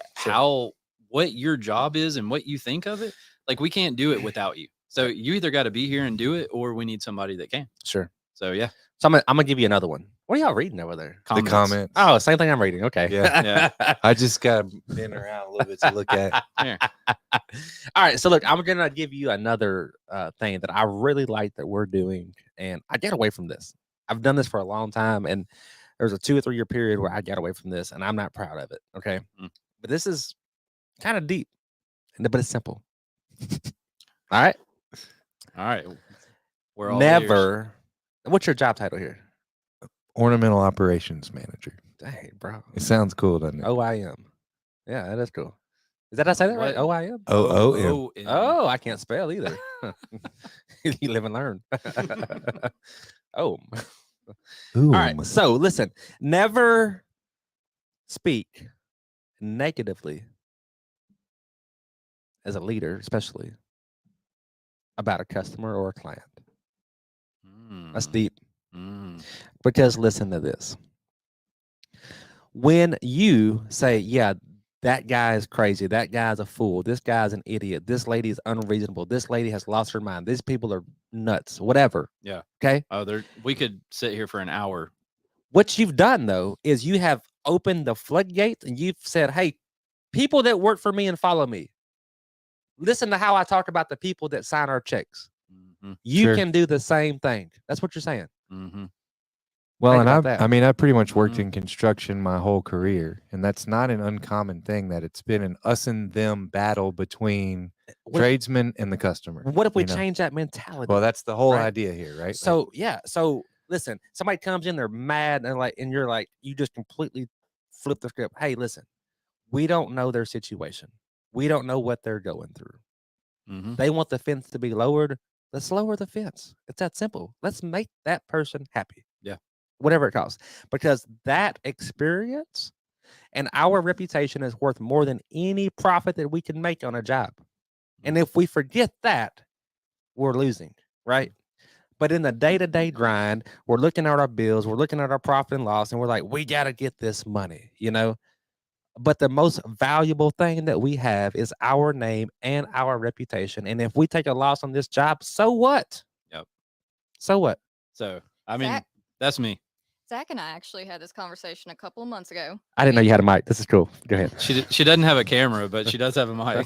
S3: what your job is and what you think of it. Like, we can't do it without you. So you either got to be here and do it, or we need somebody that can.
S2: Sure.
S3: So yeah,
S2: So I'm gonna give you another one. What are y'all reading over there?
S1: the comments.
S2: Oh, same thing I'm reading. Okay.
S1: Yeah. I just got to bend around a little bit to look at.
S3: Here.
S2: All right. So look, I'm gonna give you another thing that I really like that we're doing, and I get away from this. I've done this for a long time, and there's a 2 or 3 year period where I got away from this, and I'm not proud of it. Okay. But this is kind of deep, but it's simple. All right.
S3: All right. We're all ears.
S2: Never. What's your job title here?
S1: Ornamental operations manager.
S2: Dang, bro.
S1: It sounds cool, doesn't it?
S2: OIM. Yeah, that is cool. Is that I say that right?
S3: What?
S2: OIM.
S1: OOM.
S2: Oh, I can't spell either. You live and learn. Oh.
S1: Ooh.
S2: All right. So listen, never speak negatively as a leader, especially about a customer or a client. That's deep. Because listen to this. When you say, yeah, that guy is crazy, that guy's a fool, this guy's an idiot, this lady is unreasonable, this lady has lost her mind, these people are nuts, whatever.
S3: Yeah.
S2: Okay.
S3: Oh, we could sit here for an hour.
S2: What you've done though is you have opened the floodgates and you've said, hey, people that work for me and follow me, listen to how I talk about the people that sign our checks. You can do the same thing. That's what you're saying.
S1: Well,
S2: Think
S1: and
S2: about that.
S1: I pretty much worked in construction my whole career, and that's not an uncommon thing that it's been an us and them battle between tradesmen and the customer.
S2: What if we change that mentality?
S1: Well, that's the whole
S2: Right.
S1: idea here, right?
S2: So yeah. So listen, somebody comes in, they're mad, and you're like, you just completely flip the script. Hey, listen, we don't know their situation. We don't know what they're going through. They want the fence to be lowered. Let's lower the fence. It's that simple. Let's make that person happy.
S3: Yeah.
S2: Whatever it costs. Because that experience and our reputation is worth more than any profit that we can make on a job. And if we forget that, we're losing, right? But in the day-to-day grind, we're looking at our bills, we're looking at our profit and loss, and we're like, we got to get this money, you know? But the most valuable thing that we have is our name and our reputation. And if we take a loss on this job, so what?
S3: Yep.
S2: So what?
S3: So, I mean,
S4: Zach-
S3: that's me.
S4: Zach and I actually had this conversation a couple of months ago.
S2: I didn't know you had a mic. This is cool. Go ahead.
S3: She doesn't have a camera, but she does have a mic.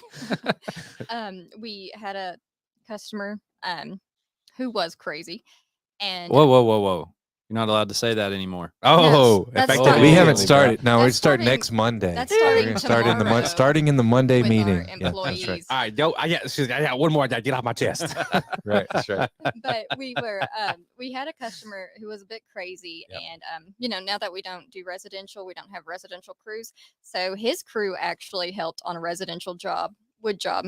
S4: We had a customer who was crazy, and
S3: Whoa. You're not allowed to say that anymore.
S2: Oh,
S4: that's
S2: effective
S4: starting-
S1: we haven't
S2: immediately,
S1: started. No, we
S4: That's
S1: start
S4: starting-
S1: next Monday.
S4: that's
S1: We're
S4: starting
S1: gonna start in the
S4: tomorrow
S1: starting in the Monday
S4: with
S1: meeting.
S4: our
S1: Yeah, that's right.
S4: employees.
S2: All right, go. I got one more. I gotta get off my chest.
S1: Right, that's right.
S4: But we had a customer who was a bit crazy, and now that we don't do residential, we don't have residential crews, so his crew actually helped on a residential wood job,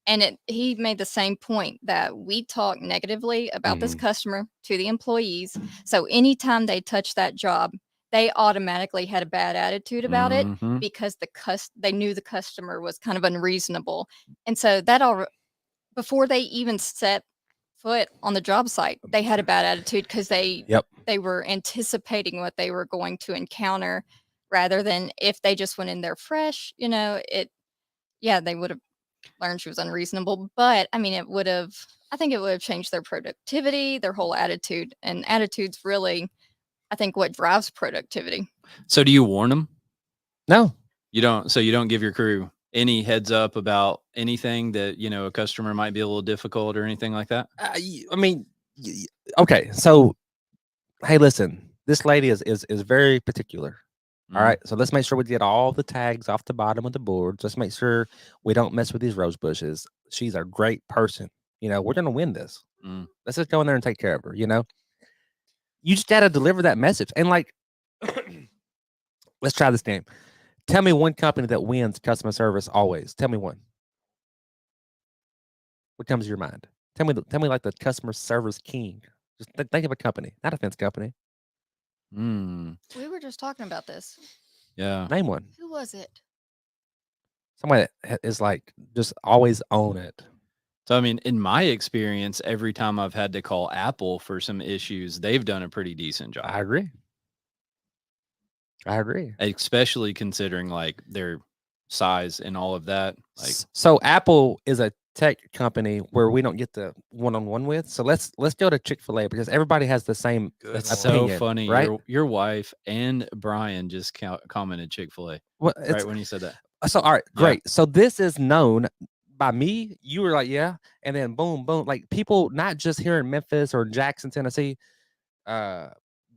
S4: and he made the same point that we talk negatively about this customer to the employees, so anytime they touched that job, they automatically had a bad attitude about it because they knew the customer was kind of unreasonable, and so that all before they even set foot on the job site, they had a bad attitude because they were anticipating what they were going to encounter, rather than if they just went in there fresh, they would have learned she was unreasonable. But I mean, I think it would have changed their productivity, their whole attitude. And attitude's really, I think, what drives productivity.
S3: So do you warn them?
S2: No.
S3: You don't. So you don't give your crew any heads up about anything that, a customer might be a little difficult or anything like that?
S2: I mean, okay. So, hey, listen, this lady is very particular. All right. So let's make sure we get all the tags off the bottom of the board. Let's make sure we don't mess with these rose bushes. She's a great person. We're going to win this. Let's just go in there and take care of her. You just got to deliver that message. And like, let's try this game. Tell me one company that wins customer service always. Tell me one. What comes to your mind? Tell me like the customer service king. Just think of a company, not a fence company.
S4: We were just talking about this.
S3: Yeah.
S2: Name one.
S4: Who was it?
S2: Somebody that is like just always own it.
S3: So, I mean, in my experience, every time I've had to call Apple for some issues, they've done a pretty decent job.
S2: I agree.
S3: Especially considering like their size and all of that. Like,
S2: so Apple is a tech company where we don't get the one-on-one with. So let's go to Chick-fil-A because everybody has the same
S3: that's
S2: opinion,
S3: so funny.
S2: right?
S3: Your wife and Brian just commented Chick-fil-A right when you said that.
S2: So all right, great. Yeah. So this is known by me. You were like, yeah, and then boom, like people not just here in Memphis or Jackson, Tennessee.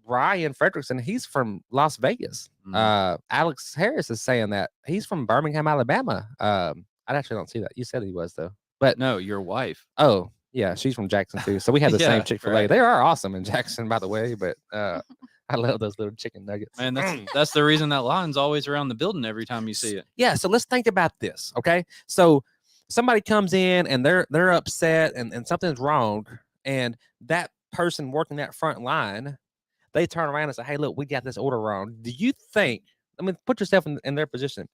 S2: Brian Frederickson, he's from Las Vegas. Alex Harris is saying that he's from Birmingham, Alabama. I actually don't see that. You said he was though, but
S3: no, your wife.
S2: Oh yeah, she's from Jackson too. So we have the same Chick-fil-A. Right. They are awesome in Jackson, by the way. But I love those little chicken nuggets.
S3: Man, that's the reason that line's always around the building every time you see it.
S2: Yeah. So let's think about this. Okay. So somebody comes in and they're upset and something's wrong, and that person working that front line, they turn around and say, hey, look, we got this order wrong. Do you think, put yourself in their position.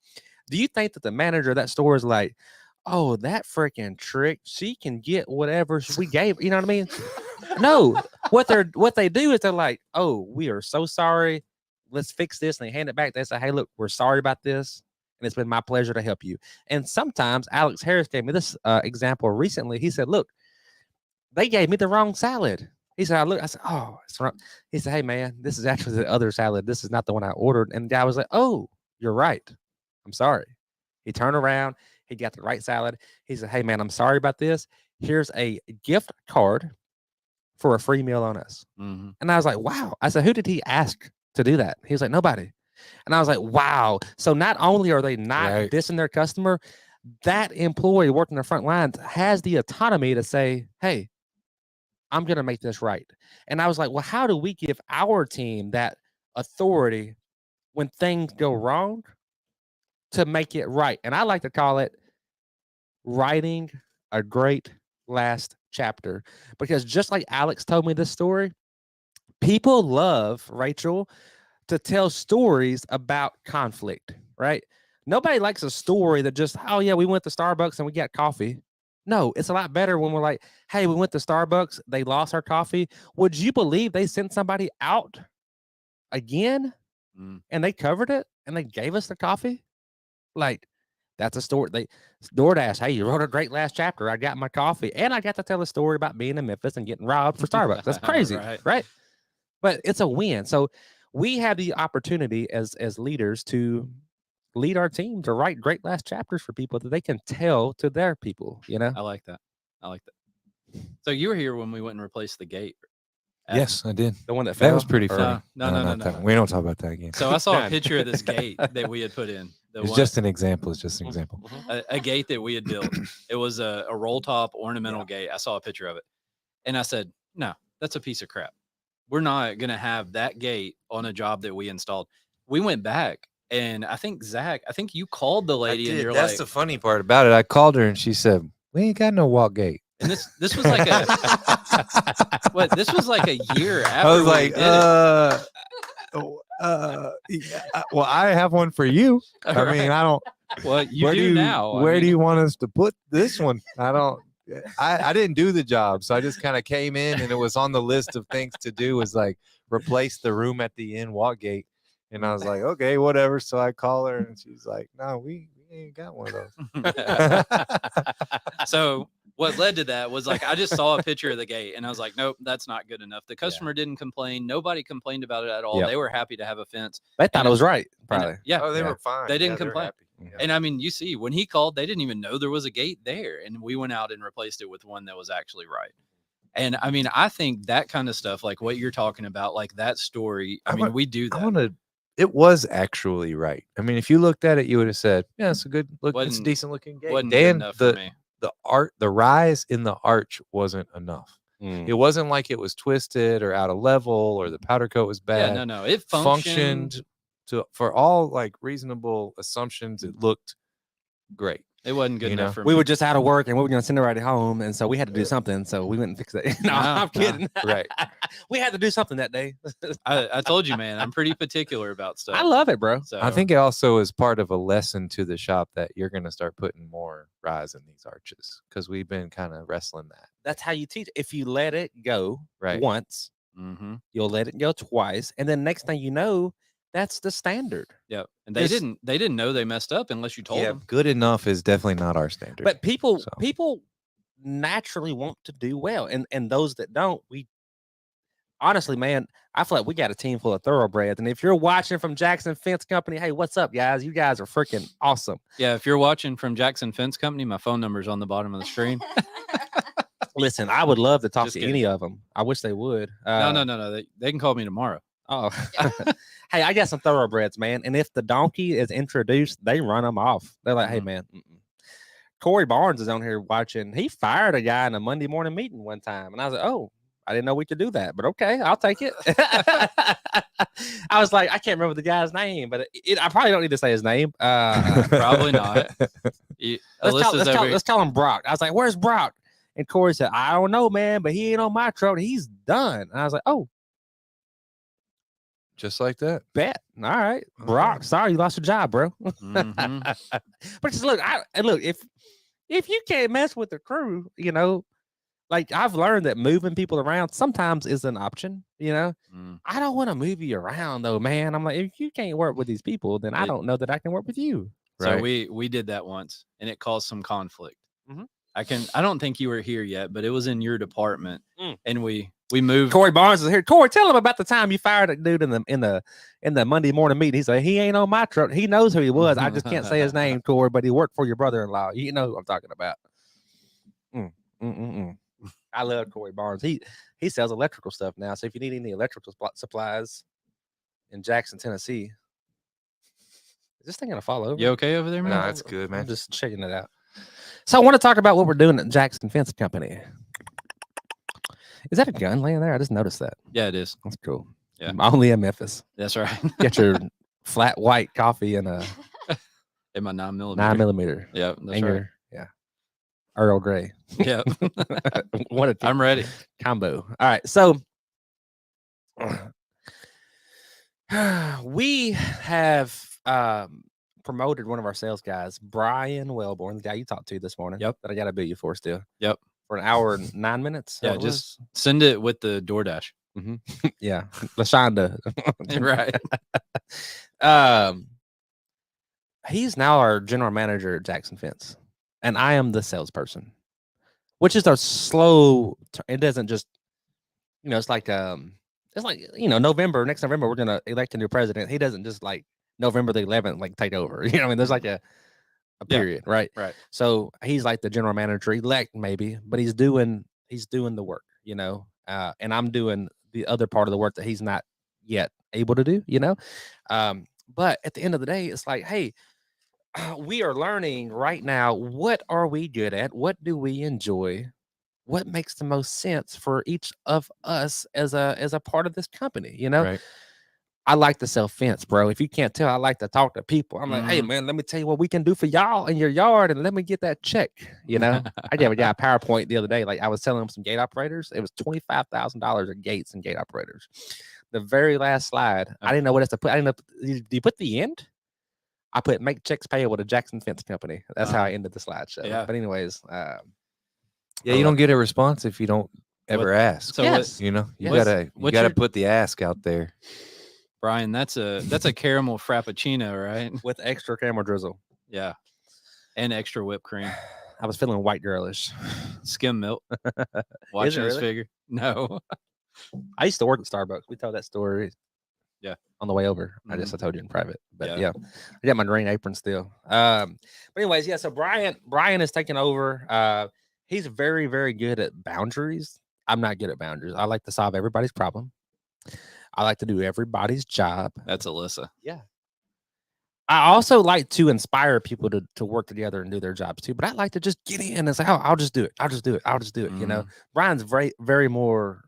S2: Do you think that the manager of that store is like, oh, that freaking trick, she can get whatever we gave, you know what I mean? No, what they do is they're like, oh, we are so sorry. Let's fix this. And they hand it back. They say, hey, look, we're sorry about this. And it's been my pleasure to help you. And sometimes Alex Harris gave me this example recently. He said, look, they gave me the wrong salad. He said, I said, oh, it's wrong. He said, hey, man, this is actually the other salad. This is not the one I ordered. And the guy was like, oh, you're right. I'm sorry. He turned around. He got the right salad. He said, hey, man, I'm sorry about this. Here's a gift card for a free meal on us. And I was like, wow. I said, who did he ask to do that? He was like, nobody. And I was like, wow. So not only are they not dissing their customer, that employee working the front lines has the autonomy to say, hey, I'm going to make this right. And I was like, well, how do we give our team that authority when things go wrong to make it right? And I like to call it writing a great last chapter, because just like Alex told me this story, people love, Rachel, to tell stories about conflict, right? Nobody likes a story that just, oh yeah, we went to Starbucks and we got coffee. No, it's a lot better when we're like, hey, we went to Starbucks, they lost our coffee. Would you believe they sent somebody out again and they covered it and they gave us the coffee? Like, that's a story. They DoorDash, hey, you wrote a great last chapter. I got my coffee and I got to tell a story about being in Memphis and getting robbed for Starbucks. That's crazy, right? But it's a win. So we have the opportunity as leaders to lead our team to write great last chapters for people that they can tell to their people,
S3: I like that. So you were here when we went and replaced the gate.
S1: Yes, I did.
S2: The one that
S1: fell? That was pretty funny.
S3: No.
S1: We don't talk about that again.
S3: So I saw a picture of this gate that we had put in.
S1: It's just an example. It's just an example.
S3: A gate that we had built. It was a roll top ornamental gate. I saw a picture of it. And I said, no, that's a piece of crap. We're not going to have that gate on a job that we installed. We went back. And I think, Zach, you called the lady and you're
S1: that's the funny part about it. I called her and she said, we ain't got no walk gate.
S3: And this was like this was like a year after.
S1: I was like, well, I have one for you. I mean, I don't.
S3: Well, you do now.
S1: Where do you want us to put this one? I didn't do the job. So I just kind of came in and it was on the list of things to do was like replace the room at the end walk gate. And I was like, okay, whatever. So I call her and she's like, no, we You ain't got one of those.
S3: So what led to that was like I just saw a picture of the gate and I was like, nope, that's not good enough. The customer didn't complain. Nobody complained about it at all.
S2: Yep.
S3: They were happy to have a fence.
S2: They thought it was right,
S3: And,
S2: probably.
S3: yeah.
S1: Oh, they
S2: Yeah.
S1: were fine.
S3: They didn't
S1: Yeah, were
S3: complain.
S1: happy. Yeah.
S3: And I mean, you see, when he called, they didn't even know there was a gate there. And we went out and replaced it with one that was actually right. And I mean, I think that kind of stuff, like what you're talking about, like that story, I mean, we do that.
S1: It was actually right. I mean, if you looked at it, you would have said, yeah, it's a good look. It's a
S3: Wasn't-
S1: decent looking gate.
S3: Wasn't good
S1: Dan,
S3: enough for me.
S1: the rise in the arch wasn't enough.
S2: Mm.
S1: It wasn't like it was twisted or out of level or the powder coat was bad.
S3: Yeah, no. It functioned.
S1: For all like reasonable assumptions, it looked great.
S3: It wasn't good
S1: You
S3: enough
S1: know,
S3: for
S2: We
S3: me.
S2: were just out of work and we were going to send everybody home. And so we had to do something. So we went and fixed it. No,
S3: No,
S2: I'm
S3: no.
S2: kidding.
S1: Right.
S2: We had to do something that day.
S3: I told you, man, I'm pretty particular about stuff.
S2: I love it, bro.
S3: So
S1: I think it also is part of a lesson to the shop that you're going to start putting more rise in these arches because we've been kind of wrestling that.
S2: That's how you teach. If you let it go
S1: Right.
S2: once,
S3: Mhm.
S2: you'll let it go twice. And then next thing you know, that's the standard.
S3: Yep. And they
S2: Just-
S3: didn't know they messed up unless you told them.
S1: Good enough is definitely not our standard.
S2: But people
S1: So.
S2: people naturally want to do well. And those that don't, we honestly, man, I feel like we got a team full of thoroughbreds. And if you're watching from Jackson Fence Company, hey, what's up, guys? You guys are freaking awesome.
S3: Yeah, if you're watching from Jackson Fence Company, my phone number is on the bottom of the screen.
S2: Listen, I would love to talk
S3: Just
S2: to
S3: kidding.
S2: any of them. I wish they would.
S3: No. They can call me tomorrow.
S2: Oh, hey, I got some thoroughbreds, man. And if the donkey is introduced, they run them off. They're like, hey,
S3: Mhm.
S2: man. Corey Barnes is on here watching. He fired a guy in a Monday morning meeting one time. And I was like, oh, I didn't know we could do that, but okay, I'll take it. I was like, I can't remember the guy's name, but I probably don't need to say his name.
S3: Probably not.
S2: Let's call him Brock. I was like, where's Brock? And Corey said, I don't know, man, but he ain't on my truck. He's done. And I was like, oh,
S1: just like that.
S2: bet. All right, Brock. Sorry, you lost your job, bro.
S3: Mhm.
S2: But just look, if you can't mess with the crew, you know, like I've learned that moving people around sometimes is an option. You know,
S3: Mm.
S2: I don't want to move you around though, man. I'm like, if you can't work with these people, then I
S3: It-
S2: don't know that I can work with you.
S3: So
S1: Right.
S3: we did that once, and it caused some conflict.
S2: Mhm.
S3: I don't think you were here yet, but it was in your department,
S2: Mm.
S3: and we moved.
S2: Corey Barnes is here. Corey, tell him about the time you fired a dude in the Monday morning meeting. He said he ain't on my truck. He knows who he was. I just can't say his name, Corey, but he worked for your brother-in-law. You know who I'm talking about. I love Corey Barnes. He sells electrical stuff now. So if you need any electrical supplies in Jackson, Tennessee, is this thing gonna fall over?
S3: You okay over there, man?
S1: No, it's good, man.
S2: I'm just checking it out. So I want to talk about what we're doing at Jackson Fence Company. Is that a gun laying there? I just noticed that.
S3: Yeah, it is.
S2: That's cool.
S3: Yeah.
S2: I'm only in Memphis.
S3: That's right.
S2: Get your flat white coffee and a
S3: In my 9mm.
S2: 9mm.
S3: Yeah, that's
S2: and
S3: right.
S2: your Earl Grey.
S3: Yeah,
S2: What a
S3: I'm ready.
S2: combo. All right, so we have promoted one of our sales guys, Brian Wellborn, the guy you talked to this morning.
S3: Yep.
S2: That I got to bill you for still.
S3: Yep.
S2: For an hour and 9 minutes.
S3: Yeah,
S2: that was?
S3: just send it with the DoorDash.
S2: Yeah, Lashonda.
S3: Right.
S2: He's now our general manager at Jackson Fence, and I am the salesperson, which is a slow. It doesn't just, it's like November. Next November, we're gonna elect a new president. He doesn't just like November the 11th like take over. You know what I mean? There's like a
S3: Yeah.
S2: period, right?
S3: Right.
S2: So he's like the general manager elect, maybe, but he's doing the work, and I'm doing the other part of the work that he's not yet able to do, But at the end of the day, it's like, hey, we are learning right now. What are we good at? What do we enjoy? What makes the most sense for each of us as a part of this company?
S1: Right.
S2: I like to sell fence, bro. If you can't tell, I like to talk to people. I'm like, hey, man, let me tell you what we can do for y'all in your yard, and let me get that check. I gave a guy a PowerPoint the other day. Like I was telling him some gate operators. It was $25,000 of gates and gate operators. The very last slide, I didn't know what else to put. I didn't know. Do you put the end? I put make checks payable to Jackson Fence Company. That's how I ended the slideshow.
S3: Yeah.
S2: But anyways,
S1: Yeah, you don't get a response if you don't ever ask.
S3: So
S2: Yes.
S1: You
S2: Yes.
S1: gotta
S3: What's
S1: gotta
S3: your-
S1: put the ask out there.
S3: Brian, that's a caramel frappuccino, right?
S2: with extra camera drizzle.
S3: Yeah. and extra whipped cream,
S2: I was feeling white girlish.
S3: skim milk.
S2: Is
S3: Watching
S2: it
S3: his
S2: really?
S3: figure. No.
S2: I used to work at Starbucks. We told that story.
S3: Yeah.
S2: On the way over. I
S3: Mhm.
S2: told you in private. But
S3: Yeah.
S2: yeah. I got my green apron still. But anyways, yeah. So Brian is taking over. He's very, very good at boundaries. I'm not good at boundaries. I like to solve everybody's problem. I like to do everybody's job.
S3: That's Alyssa.
S2: Yeah. I also like to inspire people to work together and do their jobs too. But I like to just get in and say, oh, I'll just do it. I'll just do it. I'll just do it. You know, Brian's very, very more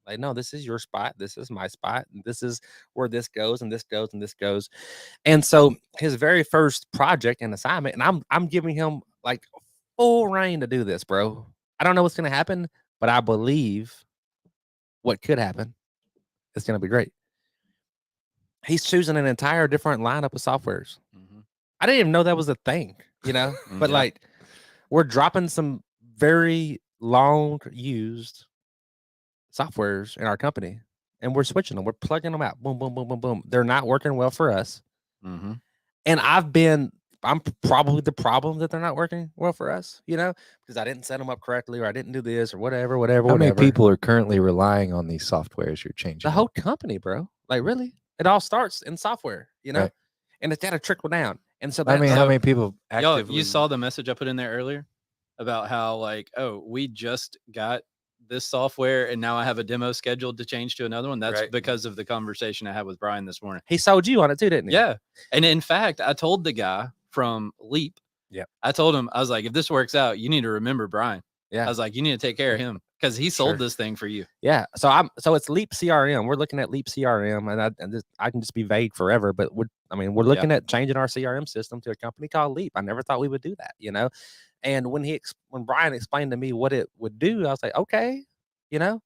S2: like, no, this is your spot. This is my spot. And this is where this goes and this goes and this goes. And so his very first project and assignment, and I'm giving him like full reign to do this, bro. I don't know what's going to happen, but I believe what could happen. It's going to be great. He's choosing an entire different lineup of softwares. I didn't even know that was a thing, you know, but
S3: Yeah.
S2: like we're dropping some very long used softwares in our company and we're switching them. We're plugging them out. Boom, boom, boom, boom, boom. They're not working well for us. And I'm probably the problem that they're not working well for us, you know, because I didn't set them up correctly or I didn't do this or whatever.
S1: How many people are currently relying on these softwares you're changing?
S2: The whole company, bro. Like, really? It all starts in software, you know,
S1: Right.
S2: and it's got to trickle down. And so
S1: I mean,
S2: that's,
S1: how many people
S3: Y'all,
S1: actively?
S3: you saw the message I put in there earlier about how like, oh, we just got this software and now I have a demo scheduled to change to another one. That's
S1: Right.
S3: because of the conversation I had with Brian this morning.
S2: he sold you on it too, didn't he?
S3: Yeah. And in fact, I told the guy from Leap,
S2: Yep.
S3: I told him, I was like, if this works out, you need to remember Brian.
S2: Yeah.
S3: I was like, you need to take care of him because he sold
S2: Sure.
S3: this thing for you.
S2: Yeah. So it's Leap CRM. We're looking at Leap CRM, and I can just be vague forever, but we're looking at changing our CRM system to a company called Leap. I never thought we would do that, you know. And when Brian explained to me what it would do, I was like, okay, you know.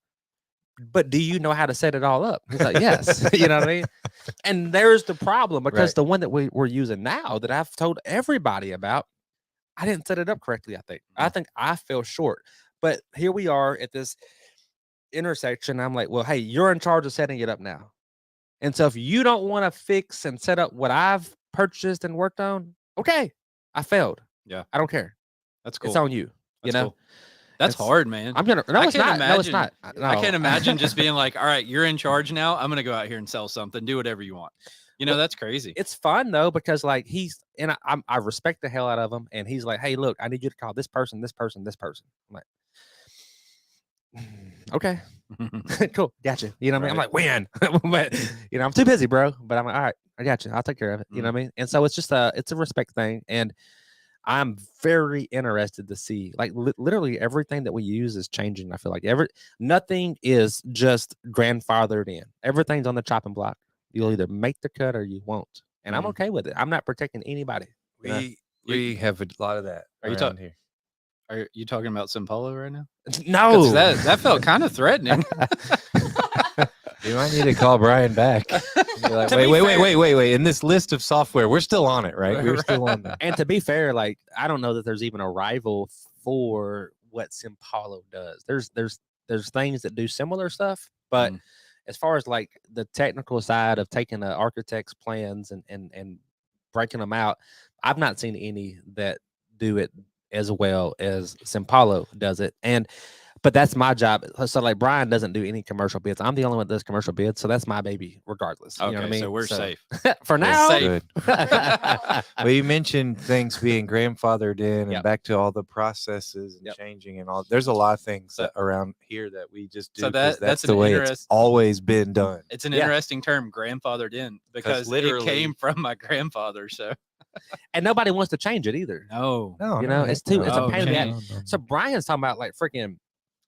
S2: But do you know how to set it all up? He's like, yes. You know what I mean? And there's the problem because
S1: Right.
S2: the one that we're using now that I've told everybody about, I didn't set it up correctly. I think I fell short. But here we are at this intersection. I'm like, well, hey, you're in charge of setting it up now. And so if you don't want to fix and set up what I've purchased and worked on, okay, I failed.
S3: Yeah.
S2: I don't care.
S3: That's cool.
S2: It's on you.
S3: That's
S2: you know,
S3: cool. That's
S2: It's-
S3: hard, man.
S2: I'm gonna. No,
S3: I
S2: it's
S3: can't
S2: not. No, it's
S3: imagine-
S2: not.
S3: I
S2: No.
S3: can't imagine just being like, all right, you're in charge now. I'm going to go out here and sell something. Do whatever you want. You know,
S2: Well,
S3: that's crazy.
S2: It's fun though because like I respect the hell out of him, and he's like, hey, look, I need you to call this person, this person, this person. I'm like, okay, cool, gotcha. You know what I mean? I'm like, when? But you know, I'm too busy, bro. But I'm like, all right, I got you. I'll take care of it. You know what I mean? And so it's just it's a respect thing, and I'm very interested to see like literally everything that we use is changing. I feel like nothing is just grandfathered in. Everything's on the chopping block. You'll either make the cut or you won't, and I'm okay with it. I'm not protecting anybody. You know?
S1: We have a lot of that.
S3: Are you
S1: around here?
S3: Are you talking about Simpolo right now? 'Cause
S2: No,
S3: that felt kind of threatening.
S1: You might need to call Brian back. Be like,
S2: To be
S1: wait. In this list of software, we're still on it, right? We're still on that.
S2: And to be fair, like I don't know that there's even a rival for what Simpolo does. There's things that do similar stuff, but as far as like the technical side of taking the architect's plans and breaking them out, I've not seen any that do it as well as Simpolo does it. But that's my job. So like Brian doesn't do any commercial bids. I'm the only one that does commercial bids. So that's my baby regardless. You know what I mean?
S3: So we're safe.
S2: For now.
S3: safe.
S1: Good. Well, you mentioned things being grandfathered in and
S2: Yep.
S1: back to all the processes and
S2: Yep.
S1: changing and all. There's a lot of things
S3: So-
S1: around here that we just do.
S3: So
S1: 'cause that's
S3: an
S1: the way it's always been done.
S3: It's an
S2: Yeah.
S3: interesting term, grandfathered in, because it
S1: literally-
S3: came from my grandfather. So
S2: And nobody wants to change it either.
S3: no,
S1: No,
S2: You
S1: no,
S2: know,
S1: heck
S2: it's too- it's
S3: a
S1: no.
S3: pain in the
S1: No.
S2: So Brian's talking about like freaking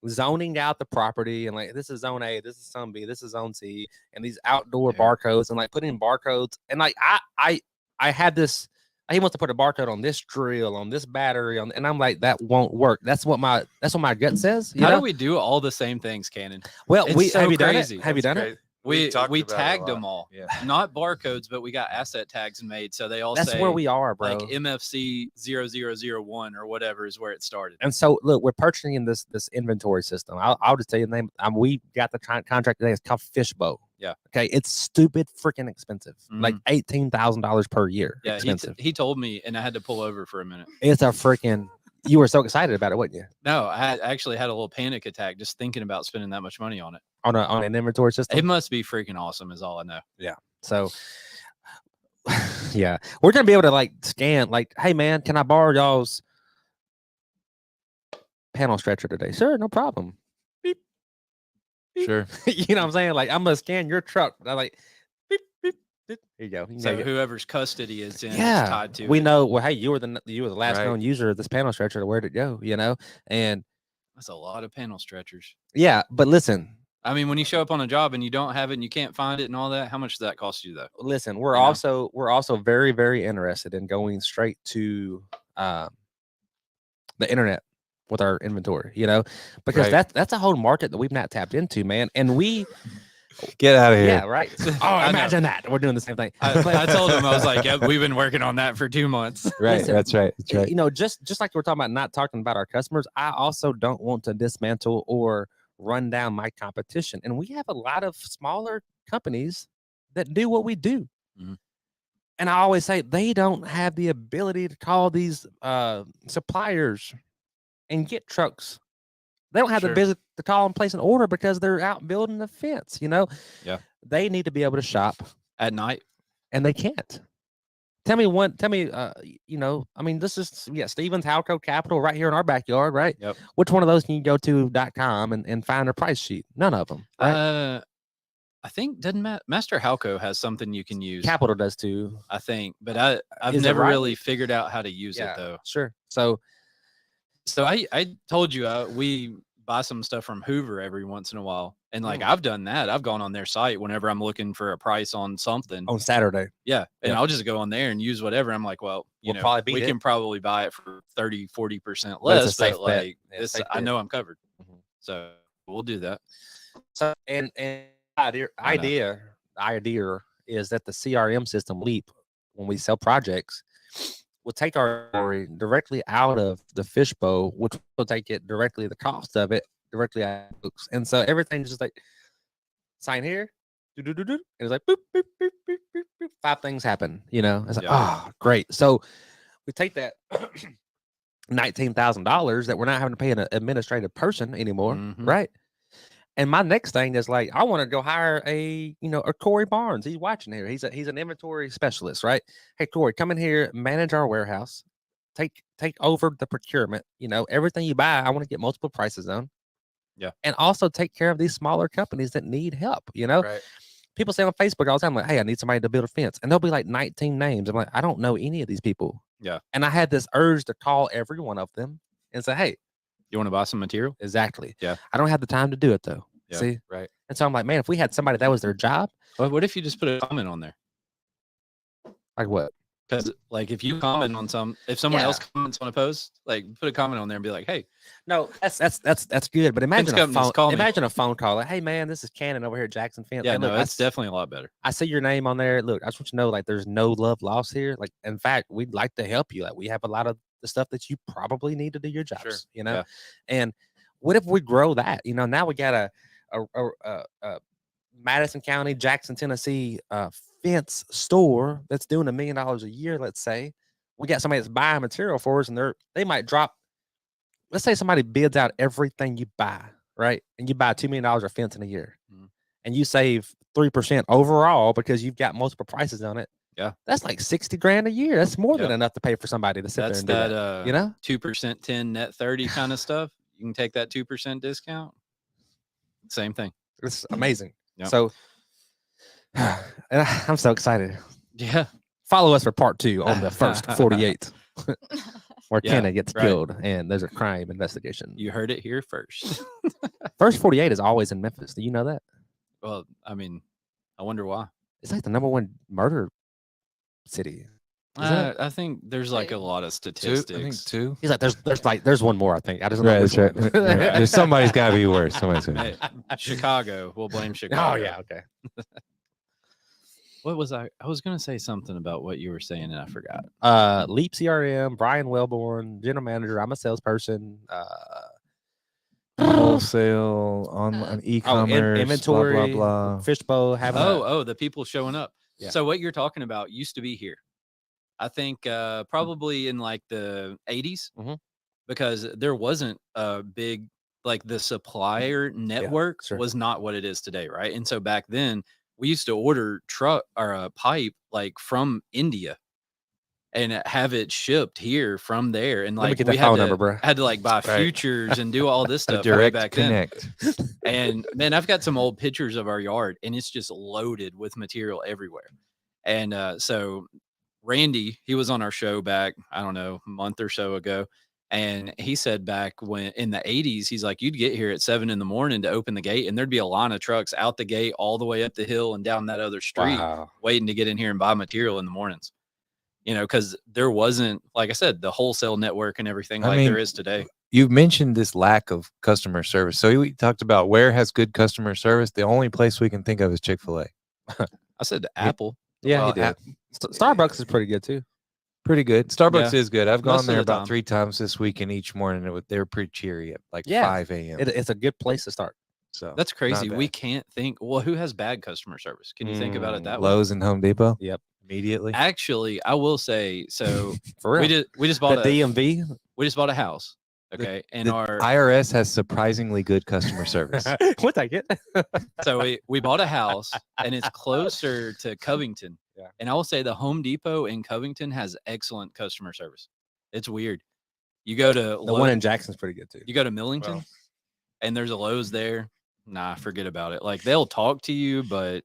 S2: zoning out the property and like this is zone A, this is zone B, this is zone C, and these outdoor
S1: Yeah.
S2: barcodes and like putting in barcodes and like I had this. He wants to put a barcode on this drill, on this battery, and I'm like that won't work. That's what my gut says. You
S3: how
S2: know?
S3: do we do all the same things, Cannon?
S2: Well,
S3: It's so
S2: have you done
S3: crazy.
S2: it? Have you done it?
S3: We
S1: talked about it a
S3: tagged
S1: lot.
S3: them all,
S1: Yeah.
S3: not barcodes, but we got asset tags made, so they all
S2: That's
S3: say
S2: where we are, bro.
S3: like MFC 0001 or whatever is where it started.
S2: And so, look, we're purchasing this inventory system. I'll just tell you the name. We got the contract today. It's called Fishbowl.
S3: Yeah.
S2: Okay. It's stupid freaking expensive. Like
S3: Mhm.
S2: $18,000 per year.
S3: Yeah,
S2: Expensive.
S3: he told me, and I had to pull over for a minute.
S2: It's a freaking. You were so excited about it, wasn't you?
S3: No, I actually had a little panic attack just thinking about spending that much money on it.
S2: On an inventory system.
S3: It must be freaking awesome, is all I know.
S2: Yeah. So, yeah, we're gonna be able to like scan. Like, hey man, can I borrow y'all's panel stretcher today? Sure, no problem. Beep, beep.
S1: Sure.
S2: You know what I'm saying? Like, I'm gonna scan your truck. I'm like, beep, beep, beep. Here you go. You can
S3: So
S2: take it.
S3: whoever's custody is in is
S2: Yeah,
S3: tied to
S2: we
S3: it.
S2: know. Well, hey, you were the last
S1: Right.
S2: known user of this panel stretcher. Where'd it go? You know, and
S3: That's a lot of panel stretchers.
S2: yeah, but listen,
S3: I mean, when you show up on a job and you don't have it and you can't find it and all that, how much does that cost you, though?
S2: we're
S3: You know?
S2: also very, very interested in going straight to the internet with our inventory, you know, because
S1: Right.
S2: that's a whole market that we've not tapped into, man. And we
S1: Get out of here.
S2: yeah, right. Oh,
S3: I know.
S2: imagine that. We're doing the same thing.
S3: I told him, I was like, yep, we've been working on that for 2 months.
S1: Right.
S2: Listen,
S1: That's right. That's right.
S2: You know, just like we're talking about not talking about our customers, I also don't want to dismantle or run down my competition. And we have a lot of smaller companies that do what we do.
S3: Mhm.
S2: And I always say they don't have the ability to call these suppliers and get trucks. They don't have the
S3: Sure.
S2: ability to call and place an order because they're out building the fence, you know?
S3: Yeah.
S2: They need to be able to shop
S3: At night.
S2: and they can't. Tell me, you know, I mean, this is, Stevens Halco Capital right here in our backyard, right?
S3: Yep.
S2: Which one of those can you go to .com and find a price sheet? None of them, right?
S3: I think doesn't Master Halco has something you can use.
S2: Capital does too.
S3: I think, but I've
S2: Is it
S3: never
S2: right?
S3: really figured out how to use it though.
S2: Sure. So
S3: I told you we buy some stuff from Hoover every once in a while, and like
S2: Mm.
S3: I've done that. I've gone on their site whenever I'm looking for a price on something.
S2: on Saturday,
S3: Yeah, and
S2: Yeah.
S3: I'll just go on there and use whatever. I'm like, well, you
S2: We'll
S3: know,
S2: probably beat
S3: we
S2: it.
S3: can probably buy it for 30-40%
S2: But it's a
S3: less,
S2: safe
S3: but
S2: bet.
S3: like
S2: Yeah,
S3: this,
S2: safe
S3: I
S2: bet.
S3: know I'm covered.
S2: Mhm.
S3: So we'll do that.
S2: so and idea is that the CRM system Leap, when we sell projects, will take our inventory directly out of the fishbowl, which will take it directly, the cost of it directly out of books. And so everything's just like sign here, do, and it's like boop, boop, boop, boop, boop, boop. 5 things happen, you know. It's like,
S3: Yeah.
S2: oh, great. So we take that $19,000 that we're not having to pay an administrative person anymore,
S3: Mhm.
S2: right? And my next thing is like, I want to go hire a Corey Barnes. He's watching here. He's an inventory specialist, right? Hey, Corey, come in here, manage our warehouse, take over the procurement. You know, everything you buy, I want to get multiple prices on.
S3: Yeah.
S2: And also take care of these smaller companies that need help. You know,
S1: Right.
S2: people say on Facebook all the time, like, hey, I need somebody to build a fence. And there'll be like 19 names. I'm like, I don't know any of these people.
S3: Yeah.
S2: And I had this urge to call every one of them and say, hey,
S3: You want to buy some material?
S2: exactly.
S3: Yeah.
S2: I don't have the time to do it though.
S3: Yeah.
S2: See?
S1: Right.
S2: And so I'm like, man, if we had somebody that was their job,
S3: Well, what if you just put a comment on there?
S2: like what?
S3: Because like if you comment on if someone
S2: Yeah.
S3: else comments on a post, like put a comment on there and be like, hey,
S2: No, that's good. But imagine a
S3: companies, call
S2: phone.
S3: me.
S2: Imagine a phone call. Like, hey man, this is Cannon over here at Jackson Fence.
S3: yeah,
S2: Hey,
S3: no,
S2: look,
S3: that's definitely a lot better.
S2: I see your name on there. Look, I just want you to know, like, there's no love lost here. Like, in fact, we'd like to help you. Like, we have a lot of the stuff that you probably need to do your jobs. You know,
S3: Yeah.
S2: and what if we grow that? You know, now we got a Madison County, Jackson, Tennessee fence store that's doing $1 million a year. Let's say we got somebody that's buying material for us, and they might drop. Let's say somebody bids out everything you buy, right? And you buy $2 million of fence in a year, and you save 3% overall because you've got multiple prices on it.
S3: Yeah,
S2: that's like $60,000 a year. That's more than enough to pay for somebody to sit
S3: that's
S2: there and do that. You know,
S3: 2% 10 net 30 kind of stuff. You can take that 2% discount. Same thing.
S2: It's amazing.
S3: Yep.
S2: So, and I'm so excited.
S3: Yeah.
S2: Follow us for part 2 on the first 48, where
S3: Yeah,
S2: Kenna gets
S3: right.
S2: killed and there's a crime investigation.
S3: You heard it here first.
S2: First 48 is always in Memphis. Do you know that?
S3: Well, I mean, I wonder why.
S2: It's like the #1 murder city.
S3: I think there's like a lot of
S1: 2. I think
S3: statistics.
S1: 2.
S2: He's like, there's one more. I think I just don't know
S1: Right.
S2: which
S1: That's right.
S2: one.
S1: Yeah, there's somebody's got to be worse. Somebody's got.
S3: Hey, Chicago. We'll blame Chicago.
S2: Oh yeah, okay.
S3: What was I? I was gonna say something about what you were saying and I forgot.
S2: Leap CRM, Brian Wellborn, general manager. I'm a salesperson.
S1: wholesale, online, e-commerce,
S2: inventory,
S1: blah blah blah.
S2: fishbowl, having
S3: The people showing up.
S2: Yeah.
S3: So what you're talking about used to be here. I think probably in like the 80s,
S2: Mhm.
S3: because there wasn't a big, like the supplier network
S2: sure.
S3: was not what it is today, right? And so back then we used to order truck or a pipe like from India and have it shipped here from there. And
S2: Let me
S3: like
S2: get
S3: we
S2: that
S3: had
S2: phone
S3: to,
S2: number, bro.
S3: had to like buy
S1: Right.
S3: futures and do all this
S1: A
S3: stuff way
S1: direct
S3: back then.
S1: connect.
S3: And man, I've got some old pictures of our yard and it's just loaded with material everywhere. And so Randy, he was on our show back, I don't know, a month or so ago. And he said back when in the 80s, he's like, you'd get here at 7 a.m. to open the gate, and there'd be a line of trucks out the gate all the way up the hill and down that other street
S2: Wow.
S3: waiting to get in here and buy material in the mornings. You know, because there wasn't, like I said, the wholesale network and everything
S1: I
S3: like
S1: mean,
S3: there is today.
S1: You've mentioned this lack of customer service. So we talked about where has good customer service. The only place we can think of is Chick-fil-A.
S3: I said Apple.
S2: Yeah,
S1: Well,
S2: he did. Starbucks is pretty good too.
S1: Pretty good. Starbucks
S3: Yeah.
S1: is good. I've
S3: Most
S1: gone
S3: of
S1: there
S3: the
S1: about
S3: time.
S1: 3 times this week, and each morning they were pretty cheery at like
S2: Yeah.
S1: 5 a.m.
S2: It's a good place to start.
S1: So
S3: That's crazy.
S1: not
S3: We
S1: bad.
S3: can't think, well, who has bad customer service? Can you think about it that way?
S1: Lowe's and Home Depot.
S2: Yep.
S1: Immediately.
S3: Actually, I will say, so
S2: For real.
S3: we just
S2: The
S3: bought
S2: DMV.
S3: we just bought a house. Okay. And
S1: The
S3: our
S1: IRS has surprisingly good customer service.
S2: We'll take it.
S3: so we bought a house and it's closer to Covington.
S2: Yeah.
S3: And I will say the Home Depot in Covington has excellent customer service. It's weird. You go to
S2: The one in Jackson's pretty good too.
S3: you go to Millington
S1: Well.
S3: and there's a Lowe's there. Nah, forget about it. Like they'll talk to you, but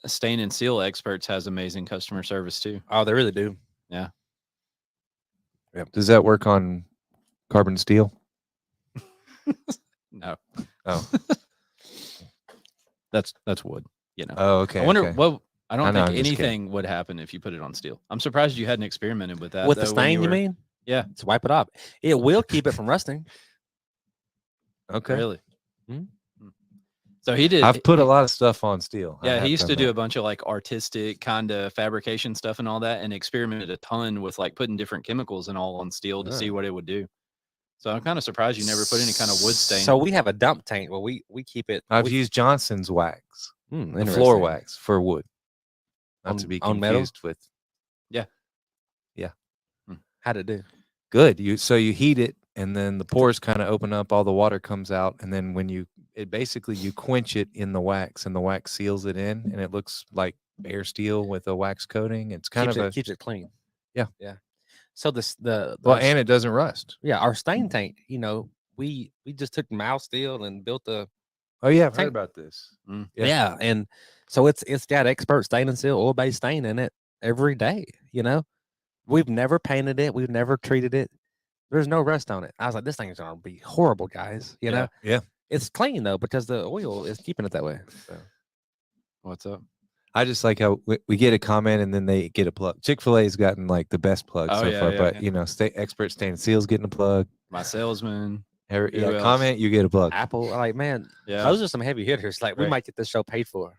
S3: Stain and Seal Experts has amazing customer service too.
S2: Oh, they really do.
S1: Does that work on carbon steel?
S3: No.
S1: Oh.
S3: That's wood, you know.
S1: Oh, okay.
S3: I wonder
S1: okay.
S3: what I don't
S1: I know,
S3: think
S1: I'm just kidding.
S3: anything would happen if you put it on steel. I'm surprised you hadn't experimented with that.
S2: With the
S3: though, when
S2: stain, you
S3: were-
S2: mean?
S3: Yeah.
S2: To wipe it off. It will keep it from rusting.
S1: Okay.
S3: Really?
S2: Mhm.
S3: So he did.
S1: I've put a lot of stuff on steel. I
S3: Yeah,
S1: have
S3: he used to
S1: done
S3: do
S1: that.
S3: a bunch of like artistic kind of fabrication stuff and all that, and experimented a ton with like putting different chemicals and all on steel to see what it would do. So I'm kind of surprised you never put any kind of wood stain.
S2: So we have a dump tank where we keep it.
S1: I've used Johnson's wax, the floor
S2: interesting.
S1: wax for wood. Not
S2: On-
S1: to be
S2: on metal?
S1: confused with
S2: How'd it do?
S1: good. You heat it, and then the pores kind of open up, all the water comes out, and then when you quench it in the wax, and the wax seals it in, and it looks like bare steel with a wax coating. It's kind
S2: keeps
S1: of
S2: it, keeps it clean.
S1: Yeah.
S2: Yeah. So the
S1: well, and it doesn't rust.
S2: yeah, our stain tank, we just took mouse steel and built a
S1: Oh yeah, I've heard
S2: Tank-
S1: about this.
S2: yeah.
S1: Yeah.
S2: And so it's got expert stain and seal, oil-based stain in it every day, We've never painted it, we've never treated it. There's no rust on it. I was like, this thing's gonna be horrible, guys.
S1: Yeah.
S2: It's clean though because the oil is keeping it that way. So
S3: What's up?
S1: I just like how we get a comment and then they get a plug. Chick-fil-A has gotten like the best plug
S3: Oh,
S1: so
S3: yeah,
S1: far,
S3: yeah,
S1: but expert stain and seal's getting a plug.
S3: My salesman. Who else?
S1: Comment, you get a plug.
S2: Apple, like man,
S3: Yeah,
S2: those are some heavy hitters. Like we
S1: Right.
S2: might get this show paid for.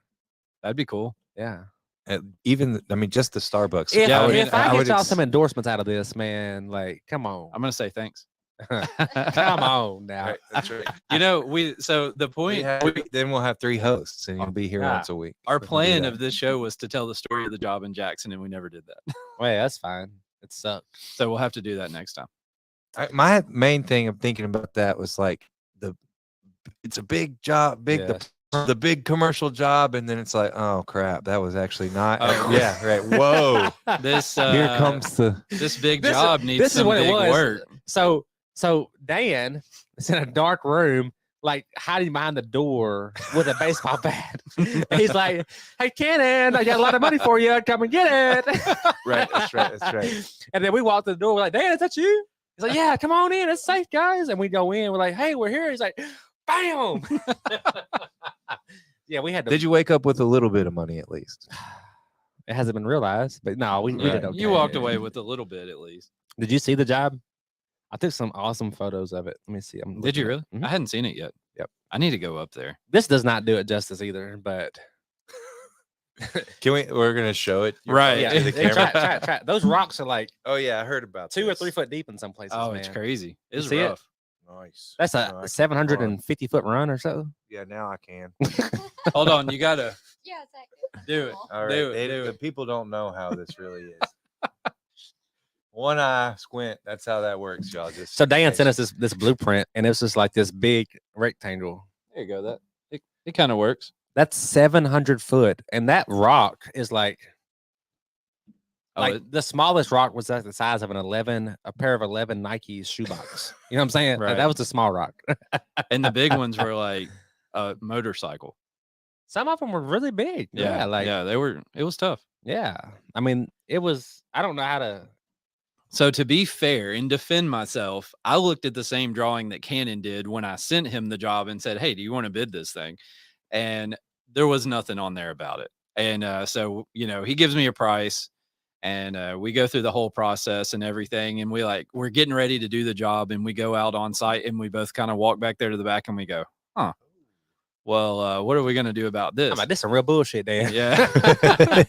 S3: that'd be cool.
S2: Yeah.
S1: Just the Starbucks.
S2: If,
S3: Yeah, I
S2: if
S3: mean,
S2: I,
S3: I
S2: get
S1: would
S2: y'all
S1: ex-
S2: some endorsements out of this, man, like come on.
S3: I'm gonna say thanks.
S2: Come on now.
S1: Right, that's right.
S3: So the point,
S1: Then we'll have 3 hosts and you'll be here
S2: Yeah.
S1: once a week.
S3: our
S1: We can do
S3: plan
S1: that.
S3: of this show was to tell the story of the job in Jackson, and we never did that.
S2: Well, yeah, that's fine. It sucked.
S3: So we'll have to do that next time.
S1: My main thing of thinking about that was like it's a big job,
S2: Yeah.
S1: the big commercial job, and then it's like, oh crap, that was actually not.
S3: Oh.
S1: Yeah, right. Whoa,
S3: This
S1: here comes the.
S3: this big
S2: This is-
S3: job needs
S2: this is
S3: some
S2: what it
S3: big
S2: was.
S3: work.
S2: So Dan is in a dark room, like hiding behind the door with a baseball bat. And he's like, "Hey, Cannon, I got a lot of money for you. Come and get it."
S1: Right, that's right, that's right.
S2: And then we walk to the door. We're like, "Dan, is that you?" He's like, "Yeah, come on in. It's safe, guys." And we go in. We're like, "Hey, we're here." He's like, "Bam!" Yeah, we had to.
S1: Did you wake up with a little bit of money at least?
S2: It hasn't been realized, but no, we
S1: Right.
S2: did okay.
S3: You walked away with a little bit at least.
S2: Did you see the job? I took some awesome photos of it. Let me see.
S3: Did you really?
S2: Mhm.
S3: I hadn't seen it yet.
S2: Yep.
S3: I need to go up there.
S2: This does not do it justice either, but
S1: Can we? We're gonna show it.
S3: Right.
S2: yeah,
S1: To the
S2: try,
S1: camera.
S2: try. Those rocks are like
S1: Oh yeah, I heard about
S2: 2 or
S1: this.
S2: 3 foot deep in some places.
S3: Oh, it's
S2: man.
S3: crazy. It's
S2: see it?
S3: rough.
S1: Nice.
S2: That's
S1: No,
S2: a
S1: I can-
S2: 750-foot run or so.
S1: Yeah, now I can.
S3: Hold on, you gotta
S4: Yeah, Zach.
S3: do it.
S1: All right,
S3: Do it, do
S1: the
S3: it.
S1: people don't know how this really is. One eye squint. That's how that works, y'all. Just
S2: So
S1: in
S2: Dan
S1: case.
S2: sent us this blueprint, and it was just like this big rectangle.
S3: There you go. That it kind of works.
S2: That's 700 foot, and that rock is like
S3: Oh,
S2: the smallest rock was like the size of a pair of 11 Nike shoebox. You know what I'm saying? Like,
S3: Right.
S2: that was a small rock.
S3: and the big ones were like a motorcycle.
S2: Some of them were really big.
S3: Yeah,
S2: like
S3: they were. It was tough.
S2: yeah. I mean, it was. I don't know how to.
S3: So to be fair and defend myself, I looked at the same drawing that Cannon did when I sent him the job and said, "Hey, do you want to bid this thing?" And there was nothing on there about it. And so he gives me a price, and we go through the whole process and everything. And we're getting ready to do the job, and we go out on site, and we both kind of walk back there to the back, and we go, "Huh? Well, what are we going to do about this?"
S2: I'm like, this is some real bullshit, Dan.
S3: Yeah.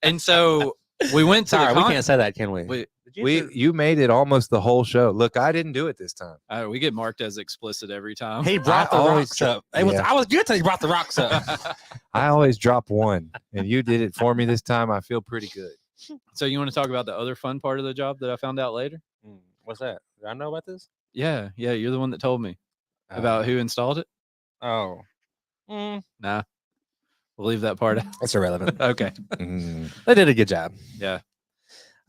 S3: And so we went to
S2: Sorry,
S3: the
S2: we can't say that, can we?
S1: You made it almost the whole show. Look, I didn't do it this time.
S3: we get marked as explicit every time.
S2: He brought the
S1: always
S2: rocks up. I was good till he brought the rocks up.
S1: I always drop one, and you did it for me this time. I feel pretty good.
S3: So you want to talk about the other fun part of the job that I found out later?
S2: What's that? Did I know about this?
S3: Yeah, you're the one that told me about who installed it.
S2: Oh,
S3: Nah, we'll leave that part out.
S2: it's irrelevant.
S3: Okay.
S2: They did a good job.
S3: Yeah.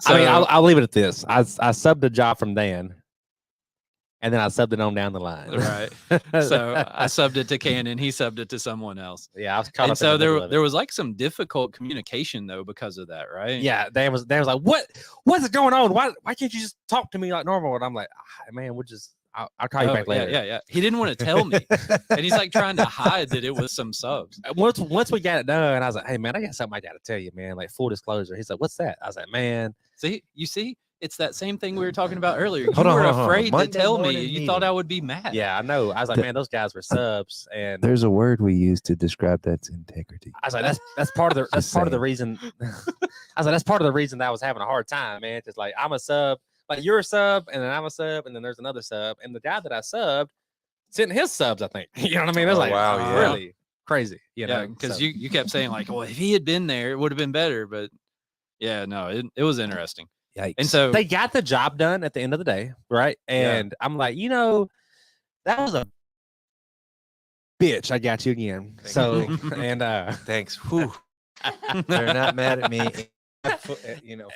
S2: I mean,
S3: So-
S2: I'll leave it at this. I subbed a job from Dan, and then I subbed it on down the line.
S3: Right. So I subbed it to Cannon. He subbed it to someone else.
S2: Yeah, I was caught
S3: And
S2: up.
S3: so
S2: in the middle of it.
S3: there was like some difficult communication though because of that, right?
S2: Yeah, Dan was like, what's going on? Why can't you just talk to me like normal? And I'm like, man, I'll call you
S3: Oh,
S2: back later.
S3: Yeah. He didn't want to tell me, and he's like trying to hide that it was some subs.
S2: Once we got it done, I was like, hey man, I got something I got to tell you, man. Like full disclosure. He's like, what's that? I was like, man.
S3: See, it's that same thing we were talking about earlier. You
S1: Hold on,
S3: were
S1: hold on.
S3: afraid to
S1: Monday
S3: tell me.
S1: morning
S3: You
S1: meeting.
S3: thought I would be mad.
S2: Yeah, I know. I was like, man, those guys were subs, and
S1: There's a word we use to describe that's integrity.
S2: I was like, that's part of the
S1: Just
S2: part of the
S1: saying.
S2: reason. I was like, that's part of the reason that I was having a hard time, man. Just like I'm a sub, like you're a sub, and then I'm a sub, and then there's another sub, and the guy that I subbed sent his subs. I think you know what I mean. It was
S1: Oh,
S2: like,
S1: wow, yeah.
S2: really crazy. You know,
S3: Yeah, because
S2: so-
S3: you kept saying like, well, if he had been there, it would have been better. But yeah, no, it was interesting.
S1: Yikes.
S3: And so
S2: they got the job done at the end of the day, right? And I'm like, that was a bitch. I got you again.
S1: Thank
S2: So
S1: you.
S2: and
S1: Thanks. Whew. They're not mad at me.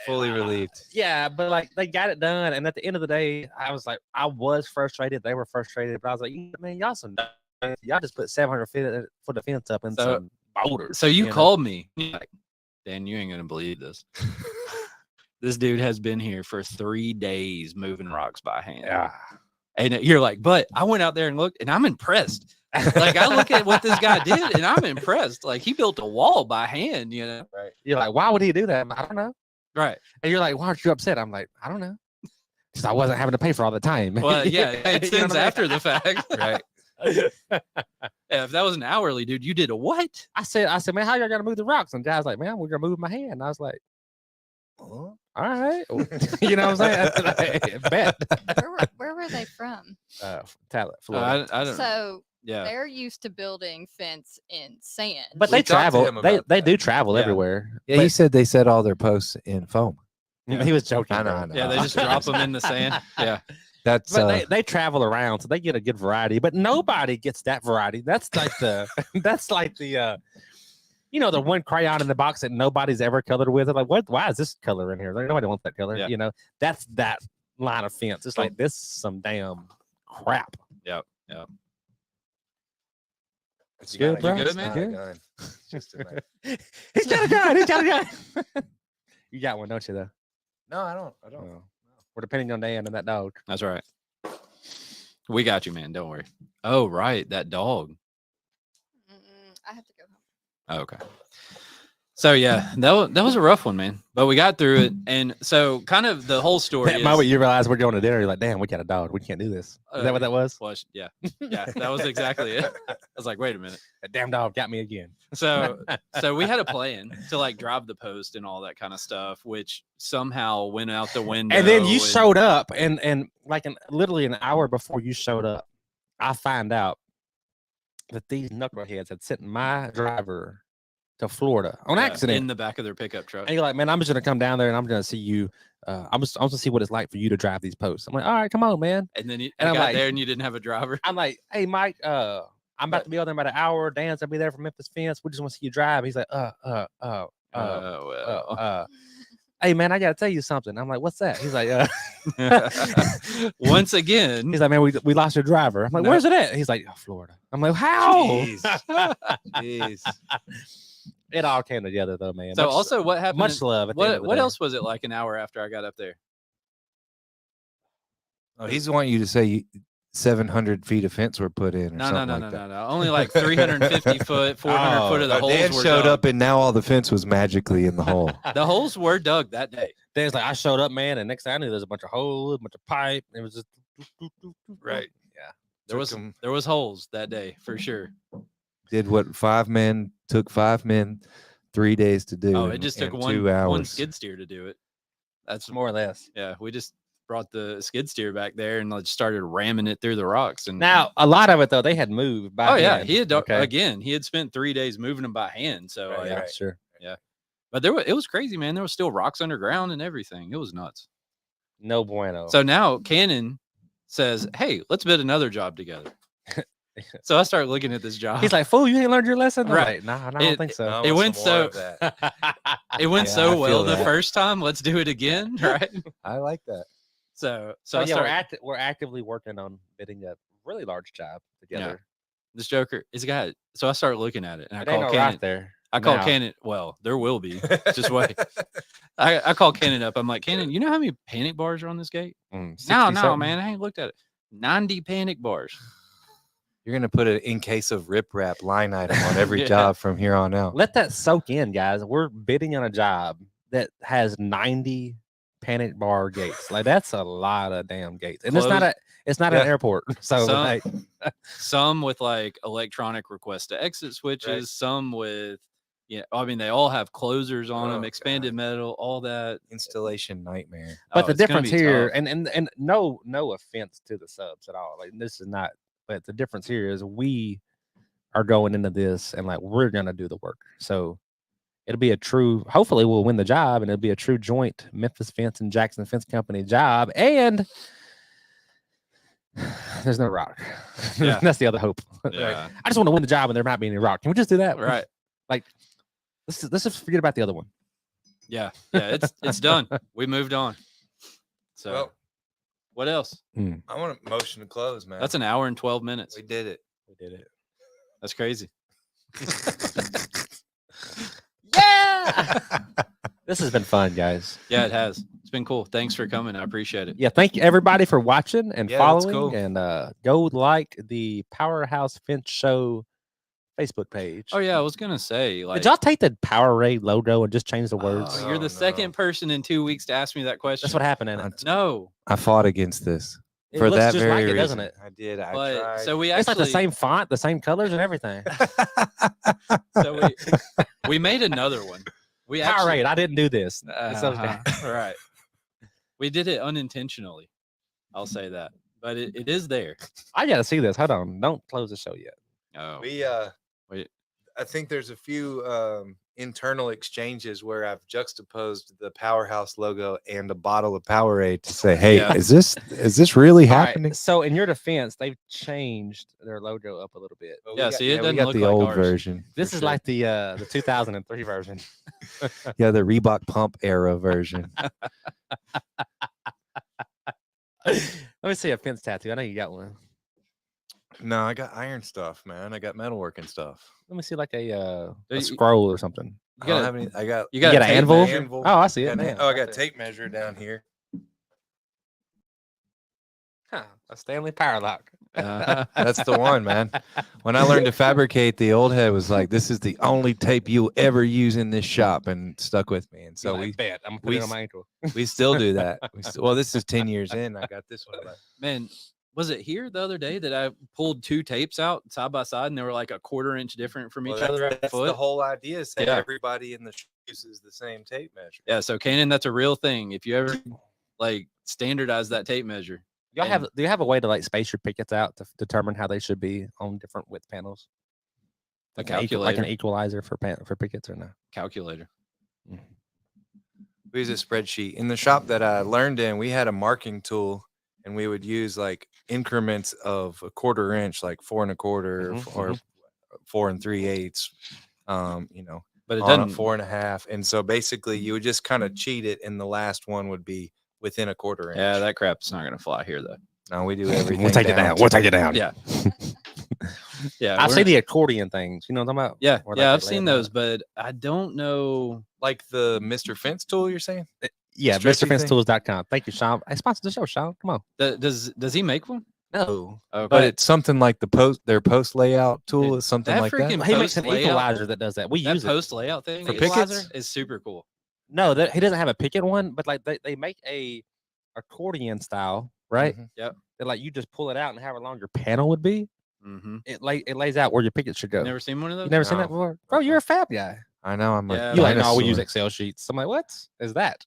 S1: Fully relieved.
S2: yeah, but like they got it done, and at the end of the day, I was like, I was frustrated. They were frustrated, but I was like, man, y'all y'all just put 700 feet for the fence up and
S3: So-
S2: some boulders.
S3: So you
S2: know?
S3: called me, you're like, Dan, you ain't gonna believe this. This dude has been here for 3 days moving rocks by hand.
S2: Yeah.
S3: And you're like, but I went out there and looked, and I'm impressed. Like I look at what this guy did, and I'm impressed. Like he built a wall by hand,
S2: Right. You're like, why would he do that? I'm like, I don't know.
S3: Right.
S2: And you're like, why aren't you upset? I'm like, I don't know. Because I wasn't having to pay for all the time.
S3: Well, yeah,
S2: You
S3: it
S2: know
S3: extends
S2: what I mean?
S3: after the fact.
S1: Right.
S3: Yeah, if that was an hourly dude, you did a what?
S2: I said, man, how y'all gonna move the rocks? And Dad's like, man, we're gonna move my hand. And I was like, all right. You know what I'm saying? Like, bet.
S4: Where were they from?
S2: Talent, Florida.
S3: I don't.
S4: So
S3: Yeah.
S4: they're used to building fence in sand.
S2: But
S1: We
S2: they
S1: talked to
S2: travel.
S1: him
S2: They
S1: about
S2: they
S1: that.
S2: do travel
S3: Yeah.
S2: everywhere.
S1: Yeah, he said they set all their posts in foam.
S2: He was joking.
S1: I know,
S2: bro.
S1: I know.
S3: Yeah, they just drop them in the sand. Yeah.
S1: That's
S2: But they travel around, so they get a good variety. But nobody gets that variety. That's like the the one crayon in the box that nobody's ever colored with. They're like, what? Why is this color in here? Like, nobody wants that color.
S3: Yeah.
S2: That's that line of fence. It's like this is some damn crap.
S3: Yep.
S1: it's
S2: good, bro?
S3: You good,
S1: It's
S3: man?
S1: not a gun. It's just a knife.
S2: He's got a gun. He's got a gun. You got one, don't you? Though.
S1: No, I don't.
S2: Oh. We're depending on Dan and that dog.
S3: That's right. We got you, man. Don't worry. Oh, right. That dog.
S4: I have to go home.
S3: Okay. So yeah, that was a rough one, man. But we got through it, and so kind of the whole story
S2: That
S3: is.
S2: moment you realize we're going to dinner, you're like, damn, we got a dog. We can't do this. Is that what that was?
S3: Well, yeah, that was exactly it. I was like, wait a minute.
S2: That damn dog got me again.
S3: So we had a plan to like drive the post and all that kind of stuff, which somehow went out the window.
S2: And then you showed up, and like literally an hour before you showed up, I find out that these knuckleheads had sent my driver to Florida on accident
S3: in the back of their pickup truck.
S2: And you're like, man, I'm just gonna come down there and I'm gonna see you. I'm gonna see what it's like for you to drive these posts. I'm like, all right, come on, man.
S3: And then you
S2: And I'm
S3: got
S2: like-
S3: there and you didn't have a driver.
S2: I'm like, hey, Mike, I'm about to be out there in about an hour. Dan's gonna be there from Memphis Fence. We just want to see you drive. He's like, hey, man, I gotta tell you something. I'm like, what's that? He's like,
S3: Once again,
S2: he's like, man, we lost your driver. I'm like,
S3: No.
S2: where's it at? He's like, oh, Florida. I'm like, how?
S1: Jeez.
S2: It all came together though, man.
S3: so also what happened?
S2: much love. at the end of the
S3: What
S2: day.
S3: else was it like an hour after I got up there?
S1: Oh, he's wanting you to say 700 feet of fence were put in. Or
S3: No,
S1: something like that.
S3: no. Only like 350 foot, 400 foot of the
S1: Oh,
S3: holes
S1: Dan
S3: were
S1: showed
S3: dug.
S1: up, and now all the fence was magically in the hole.
S3: The holes were dug that day.
S2: Dan's like, I showed up, man, and next thing I knew, there's a bunch of holes, a bunch of pipe. And it was just
S1: Right.
S2: Yeah.
S3: There was holes that day for sure.
S1: Did what 5 men took 5 men 3 days to do.
S3: Oh, it
S1: in-
S3: just took
S1: in
S3: one
S1: 2 hours.
S3: one skid steer to do it. That's
S2: More or less.
S3: yeah. We just brought the skid steer back there and like started ramming it through the rocks. And
S2: Now, a lot of it though, they had moved by
S3: oh yeah,
S2: hand.
S3: he had
S2: Okay.
S3: again. He had spent 3 days moving them by hand. So
S2: Oh, yeah,
S3: yeah.
S2: sure.
S3: But it was crazy, man. There was still rocks underground and everything. It was nuts.
S2: No bueno.
S3: So now Cannon says, "Hey, let's bid another job together." So I start looking at this job.
S2: he's like, fool, you ain't learned your lesson? I'm
S3: Right.
S2: like, nah, I don't
S3: It-
S2: think so.
S1: I
S3: it
S1: want
S3: went
S1: some more
S3: so-
S1: of that.
S3: It went
S1: Yeah, I
S3: so
S1: feel
S3: well the
S1: that.
S3: first time. Let's do it again, right?
S1: I like that.
S3: So
S2: So
S3: I
S2: yeah,
S3: start,
S2: we're actively working on bidding a really large job together.
S3: this Joker is got. So I start looking at it, and I
S2: It ain't
S3: call
S2: no
S3: Cannon.
S2: rock there.
S3: I call
S2: now.
S3: Cannon. Well, there will be. Just wait. I call Cannon up. I'm like, Cannon, you know how many panic bars are on this gate? No,
S2: 60-something.
S3: man, I ain't looked at it. 90 panic bars.
S1: You're gonna put an in case of riprap line item on every
S3: Yeah.
S1: job from here on out.
S2: Let that soak in, guys. We're bidding on a job that has 90 panic bar gates. Like that's a lot of damn gates, and it's not
S1: Yeah.
S2: an airport. So
S3: Some-
S2: like,
S3: Some with like electronic request to exit switches. Some with, I mean, they all have closers on them,
S1: Oh,
S3: expanded metal, all that.
S1: Installation nightmare.
S2: but
S3: Oh,
S2: the
S3: it's gonna
S2: difference
S3: be
S2: here,
S3: tough.
S2: and no offense to the subs at all. Like this is not, but the difference here is we are going into this and like we're gonna do the work. So it'll be a true. Hopefully, we'll win the job, and it'll be a true joint Memphis Fence and Jackson Fence Company job. And there's no rock.
S3: Yeah.
S2: That's the other hope.
S3: Yeah.
S2: I just want to win the job, and there might be any rock. Can we just do that?
S3: Right.
S2: Like, let's just forget about the other one.
S3: Yeah. It's done. We moved on. So
S1: Well,
S3: what else?
S1: I want a motion to close, man.
S3: That's an hour and 12 minutes.
S1: we did it.
S2: We did it.
S3: That's crazy.
S2: Yeah. This has been fun, guys.
S3: Yeah, it has. It's been cool. Thanks for coming. I appreciate it.
S2: Yeah, thank you everybody for watching and
S1: Yeah, that's
S2: following,
S1: cool.
S2: and go like the PowerHouse Fence Show Facebook page.
S3: Oh yeah, I was gonna say, like,
S2: Did y'all take the Powerade logo and just change the words?
S3: oh, you're
S1: Oh,
S3: the second
S1: no.
S3: person in 2 weeks to ask me that question.
S2: That's what happened in it.
S3: No,
S1: I fought against this
S2: It
S1: for
S2: looks
S1: that
S2: just
S1: very
S2: like it,
S1: reason.
S2: doesn't it?
S1: I did. I
S3: but
S1: tried.
S3: so we
S2: It's
S3: actually
S2: like the same font, the same colors, and everything.
S3: so we made another one. We actually
S2: Powerade. I didn't do this. It's okay.
S3: right. We did it unintentionally. I'll say that, but it is there.
S2: I got to see this. Hold on. Don't close the show yet.
S3: Oh,
S1: we
S3: Wait.
S1: I think there's a few internal exchanges where I've juxtaposed the PowerHouse logo and a bottle of Powerade to say, "Hey,
S3: Yeah.
S1: is this really
S2: All right,
S1: happening?"
S2: so in your defense, they've changed their logo up a little bit.
S1: But
S3: Yeah,
S1: we got,
S3: see, it
S1: we
S3: doesn't
S1: got
S3: look
S1: the
S3: like
S1: old
S3: ours.
S1: version.
S2: This
S1: for
S2: is
S1: sure.
S2: like the 2003 version.
S1: yeah, the Reebok pump era version.
S2: Let me see a fence tattoo. I know you got one.
S1: No, I got iron stuff, man. I got metalworking stuff.
S2: Let me see like a
S3: you-
S2: scroll or something.
S1: I don't have any. I got.
S3: you
S2: You
S3: got
S2: got
S3: a
S2: an
S3: tape
S2: anvil?
S3: measure?
S2: Oh, I see
S1: got
S2: it.
S1: an-
S2: Man,
S1: oh, I
S2: right
S1: got
S2: there.
S1: tape measure down here.
S2: Huh, a Stanley power lock.
S1: That's the one, man. When I learned to fabricate, the old head was like, "This is the only tape you'll ever use in this shop," and stuck with me. And so
S2: So we bet I'm gonna put
S1: we
S2: it on my ankle.
S1: we still do that. Well, this is 10 years in. I got this one left.
S3: Man, was it here the other day that I pulled 2 tapes out side by side and they were like a 1/4 inch different from each other at
S1: That's
S3: foot?
S1: the whole idea. Is that
S3: Yeah.
S1: everybody in the shop uses the same tape measure.
S3: Yeah, so Kanan, that's a real thing. If you ever like standardize that tape measure.
S2: Y'all
S3: And-
S2: do you have a way to like space your pickets out to determine how they should be on different width panels?
S3: A
S2: Like an
S3: calculator.
S2: equalizer for pickets or no?
S3: Calculator.
S1: We use a spreadsheet. In the shop that I learned in, we had a marking tool, and we would use like increments of a 1/4 inch, like 4 1/4 or 4 3/8.
S3: But it
S1: On a
S3: doesn't
S1: 4 1/2. And so basically, you would just kind of cheat it, and the last one would be within a 1/4 inch.
S3: Yeah, that crap's not gonna fly here though.
S1: No, we do everything.
S2: We'll take it down. We'll take it down.
S3: Yeah. Yeah.
S2: I
S3: we're-
S2: see the accordion things. You know what I'm talking about?
S3: Yeah,
S2: Where,
S3: yeah,
S2: like,
S3: I've
S2: they
S3: seen
S2: lay them
S3: those, but I don't know.
S1: Like the Mr. Fence tool, you're saying?
S2: Yeah,
S1: stretchy thing?
S2: MrFenceTools.com. Thank you, Sean. I sponsored the show, Sean. Come on.
S3: Does he make one?
S2: No.
S3: Okay.
S1: But it's something like their post layout tool is something
S3: that
S1: like that.
S3: freaking-
S2: He makes an
S3: Post layout.
S2: equalizer that does that. We
S3: that
S2: use it.
S3: post layout thing
S1: For
S3: is-
S1: pickets?
S3: is super cool.
S2: No, he doesn't have a picket one, but like they make a accordion style, right?
S1: Mhm.
S3: Yep.
S2: That like you just pull it out and however long your panel would be,
S3: Mm-hmm.
S2: it lays out where your picket should go.
S3: Never seen one of those?
S2: You never seen that
S1: No.
S2: before? Bro, you're a fab guy.
S1: I know. I'm
S3: Yeah,
S1: a
S2: You like, no, we use
S1: dinosaur.
S2: Excel sheets. I'm like, what is that?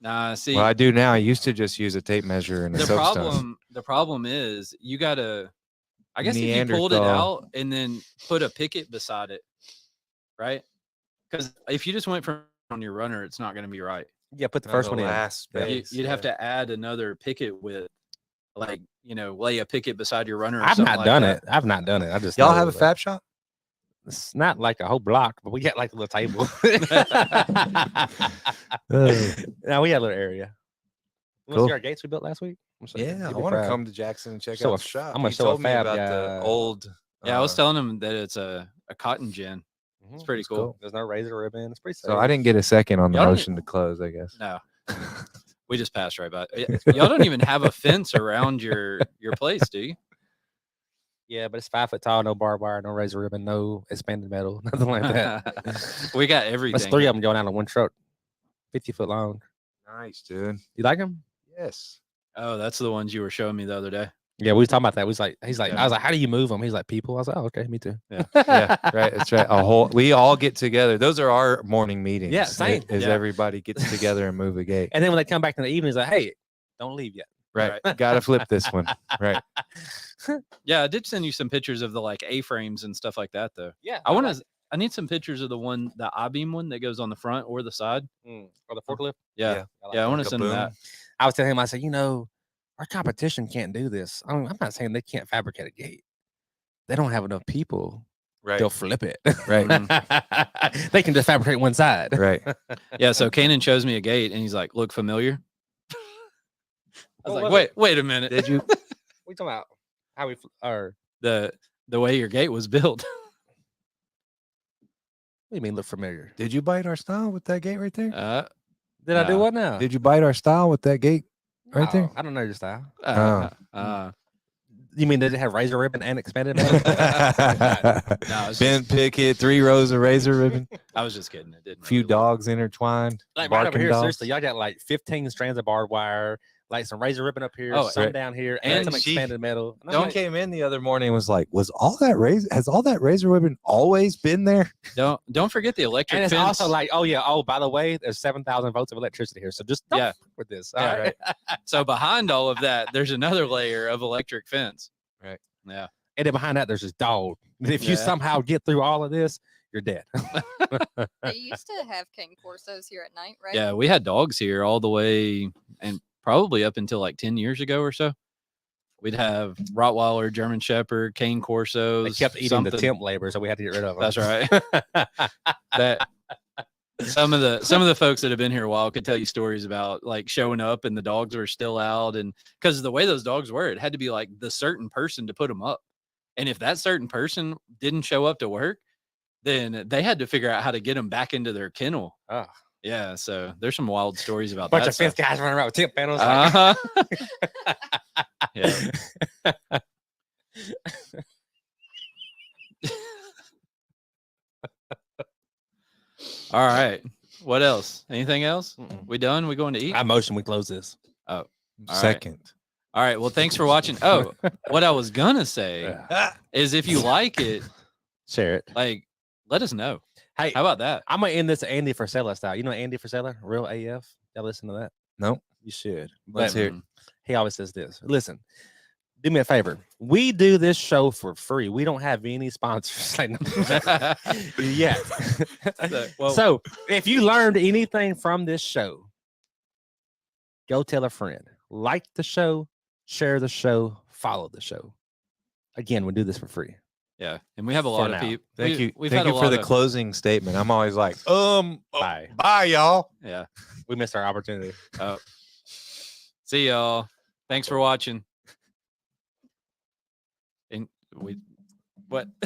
S3: Nah, see,
S1: Well, I do now. I used to just use a tape measure and a
S3: the
S1: soapstone.
S3: problem is you gotta, I guess if you pulled it
S1: Neanderthal.
S3: out and then put a picket beside it, right? Because if you just went from on your runner, it's not gonna be right.
S2: Yeah, put the
S1: No,
S2: first
S1: the
S2: one in.
S1: last
S2: Yeah.
S1: space,
S3: You'd have
S1: yeah.
S3: to add another picket with, like, lay a picket beside your runner. Or
S2: I've
S3: something
S2: not
S3: like
S2: done
S3: that.
S2: it. I've not done it. I just
S1: Y'all
S2: know,
S1: have a
S2: like,
S1: fab shop?
S2: It's not like a whole block, but we got like a little table. Now we got a little area. You want to
S1: Cool.
S2: see our gates we built last week? I'm so-
S1: Yeah, I
S2: you'll be
S1: want to
S2: proud.
S1: come to Jackson and check
S2: Show
S1: out
S2: a-
S1: the shop.
S2: I'm gonna
S1: He
S2: show a
S1: told me
S2: fab
S1: about
S2: guy.
S1: the old.
S3: Yeah, I was telling him that it's a cotton gin.
S2: Mhm,
S3: It's pretty
S2: it's
S3: cool.
S2: There's no razor ribbon. It's pretty.
S1: So I didn't get a second on the
S3: Y'all don't-
S1: motion to close, I guess.
S3: No, we just passed right by. Y'all don't even have a fence around your place, do you?
S2: Yeah, but it's 5 foot tall, no barbed wire, no razor ribbon, no expanded metal, nothing like that.
S3: We got everything.
S2: That's 3 of them going out on one truck, 50 foot long.
S1: Nice, dude.
S2: You like them?
S1: Yes.
S3: Oh, that's the ones you were showing me the other day.
S2: Yeah, we was talking about that. He's like,
S3: Yeah.
S2: I was like, how do you move them? He's like, people. I was like, oh, okay, me too.
S1: Yeah, right. That's right. We all get together. Those are our morning meetings.
S2: Yeah, same.
S1: Is
S3: Yeah.
S1: everybody gets together and move a gate.
S2: And then when they come back in the evening, he's like, hey, don't leave yet.
S1: Right. Got to flip this one. Right.
S3: Yeah, I did send you some pictures of the like A-frames and stuff like that, though.
S2: Yeah,
S3: I want to. I need some pictures of the I-beam one that goes on the front or the side.
S2: or the forklift.
S3: Yeah,
S1: Yeah.
S3: yeah, I want
S1: like
S3: to
S1: a
S3: send them
S1: boom.
S3: that.
S2: I was telling him, I said, our competition can't do this. I'm not saying they can't fabricate a gate. They don't have enough people.
S1: Right.
S2: They'll flip it.
S1: Right.
S2: They can just fabricate one side.
S1: Right.
S3: Yeah, so Kanan shows me a gate and he's like, "Look familiar?" I was
S2: What
S3: like,
S2: was
S3: "Wait a minute."
S1: Did you?
S2: We talking about how we or
S3: the way your gate was built?
S2: what do you mean look familiar?
S1: Did you bite our style with that gate right there?
S2: Did I do
S3: No.
S2: what now?
S1: Did you bite our style with that gate right there?
S2: Oh, I don't know your style. You mean did it have razor ribbon and expanded metal?
S3: No, it's
S1: Ben
S3: just-
S1: picket, 3 rows of razor ribbon,
S3: I was just kidding. It didn't.
S1: few
S3: really look-
S1: dogs intertwined,
S2: Like right over
S1: barking
S2: here,
S1: dogs.
S2: seriously, y'all got like 15 strands of barbed wire, like some razor ribbon up here,
S3: Oh,
S2: some
S1: right.
S2: down here,
S3: And
S2: and some
S1: she-
S2: expanded metal. And I'm
S1: Don't
S2: like,
S1: came in the other morning and was like, has all that razor ribbon always been there?
S3: Don't forget the electric
S2: and it's
S3: fence.
S2: also like, oh yeah, oh by the way, there's 7,000 volts of electricity here, so just don't
S3: Yeah.
S2: fuck with this.
S3: Yeah,
S2: all right?
S3: So behind all of that, there's another layer of electric fence.
S1: Right.
S3: Yeah.
S2: And then behind that, there's this dog. And if you
S3: Yeah.
S2: somehow get through all of this, you're dead.
S4: They used to have cane corsos here at night, right?
S3: Yeah, we had dogs here all the way and probably up until like 10 years ago or so. We'd have Rottweiler, German Shepherd, cane corsos.
S2: They kept eating the
S3: something.
S2: temp labor, so we had to get rid of them.
S3: That's right. That some of the folks that have been here a while could tell you stories about like showing up and the dogs were still out, and because the way those dogs were, it had to be like the certain person to put them up, and if that certain person didn't show up to work, then they had to figure out how to get them back into their kennel.
S2: Oh.
S3: Yeah, so there's some wild stories about
S2: Bunch
S3: that
S2: of fence
S3: stuff.
S2: guys running around with temp panels. like-
S3: Uh-huh. Yeah. All right. What else? Anything else?
S2: Mm-mm.
S3: We done? We going to eat?
S2: I motion we close this.
S3: Oh, all right.
S1: Second.
S3: All right. Well, thanks for watching. Oh, what I was gonna say
S2: Yeah.
S3: is if you like it,
S2: Share it.
S3: like, let us know.
S2: Hey,
S3: How about that?
S2: I'm gonna end this Andy Frisella style. You know Andy Frisella, Real AF. Y'all listen to that?
S1: Nope.
S2: You should.
S1: Let's
S2: But
S1: hear it.
S2: he always says this. Listen, do me a favor. We do this show for free. We don't have any sponsors yet.
S3: Well,
S2: So if you learned anything from this show, go tell a friend. Like the show, share the show, follow the show. Again, we do this for free.
S3: yeah, and we have a
S2: For
S3: lot
S2: now.
S3: of people.
S1: Thank you.
S3: We've
S1: Thank
S3: had
S1: you
S3: a
S1: for
S3: lot
S1: the
S3: of,
S1: closing statement. I'm always like,
S2: Bye.
S1: bye, y'all.
S3: Yeah.
S2: We missed our opportunity.
S3: See y'all. Thanks for watching. And what?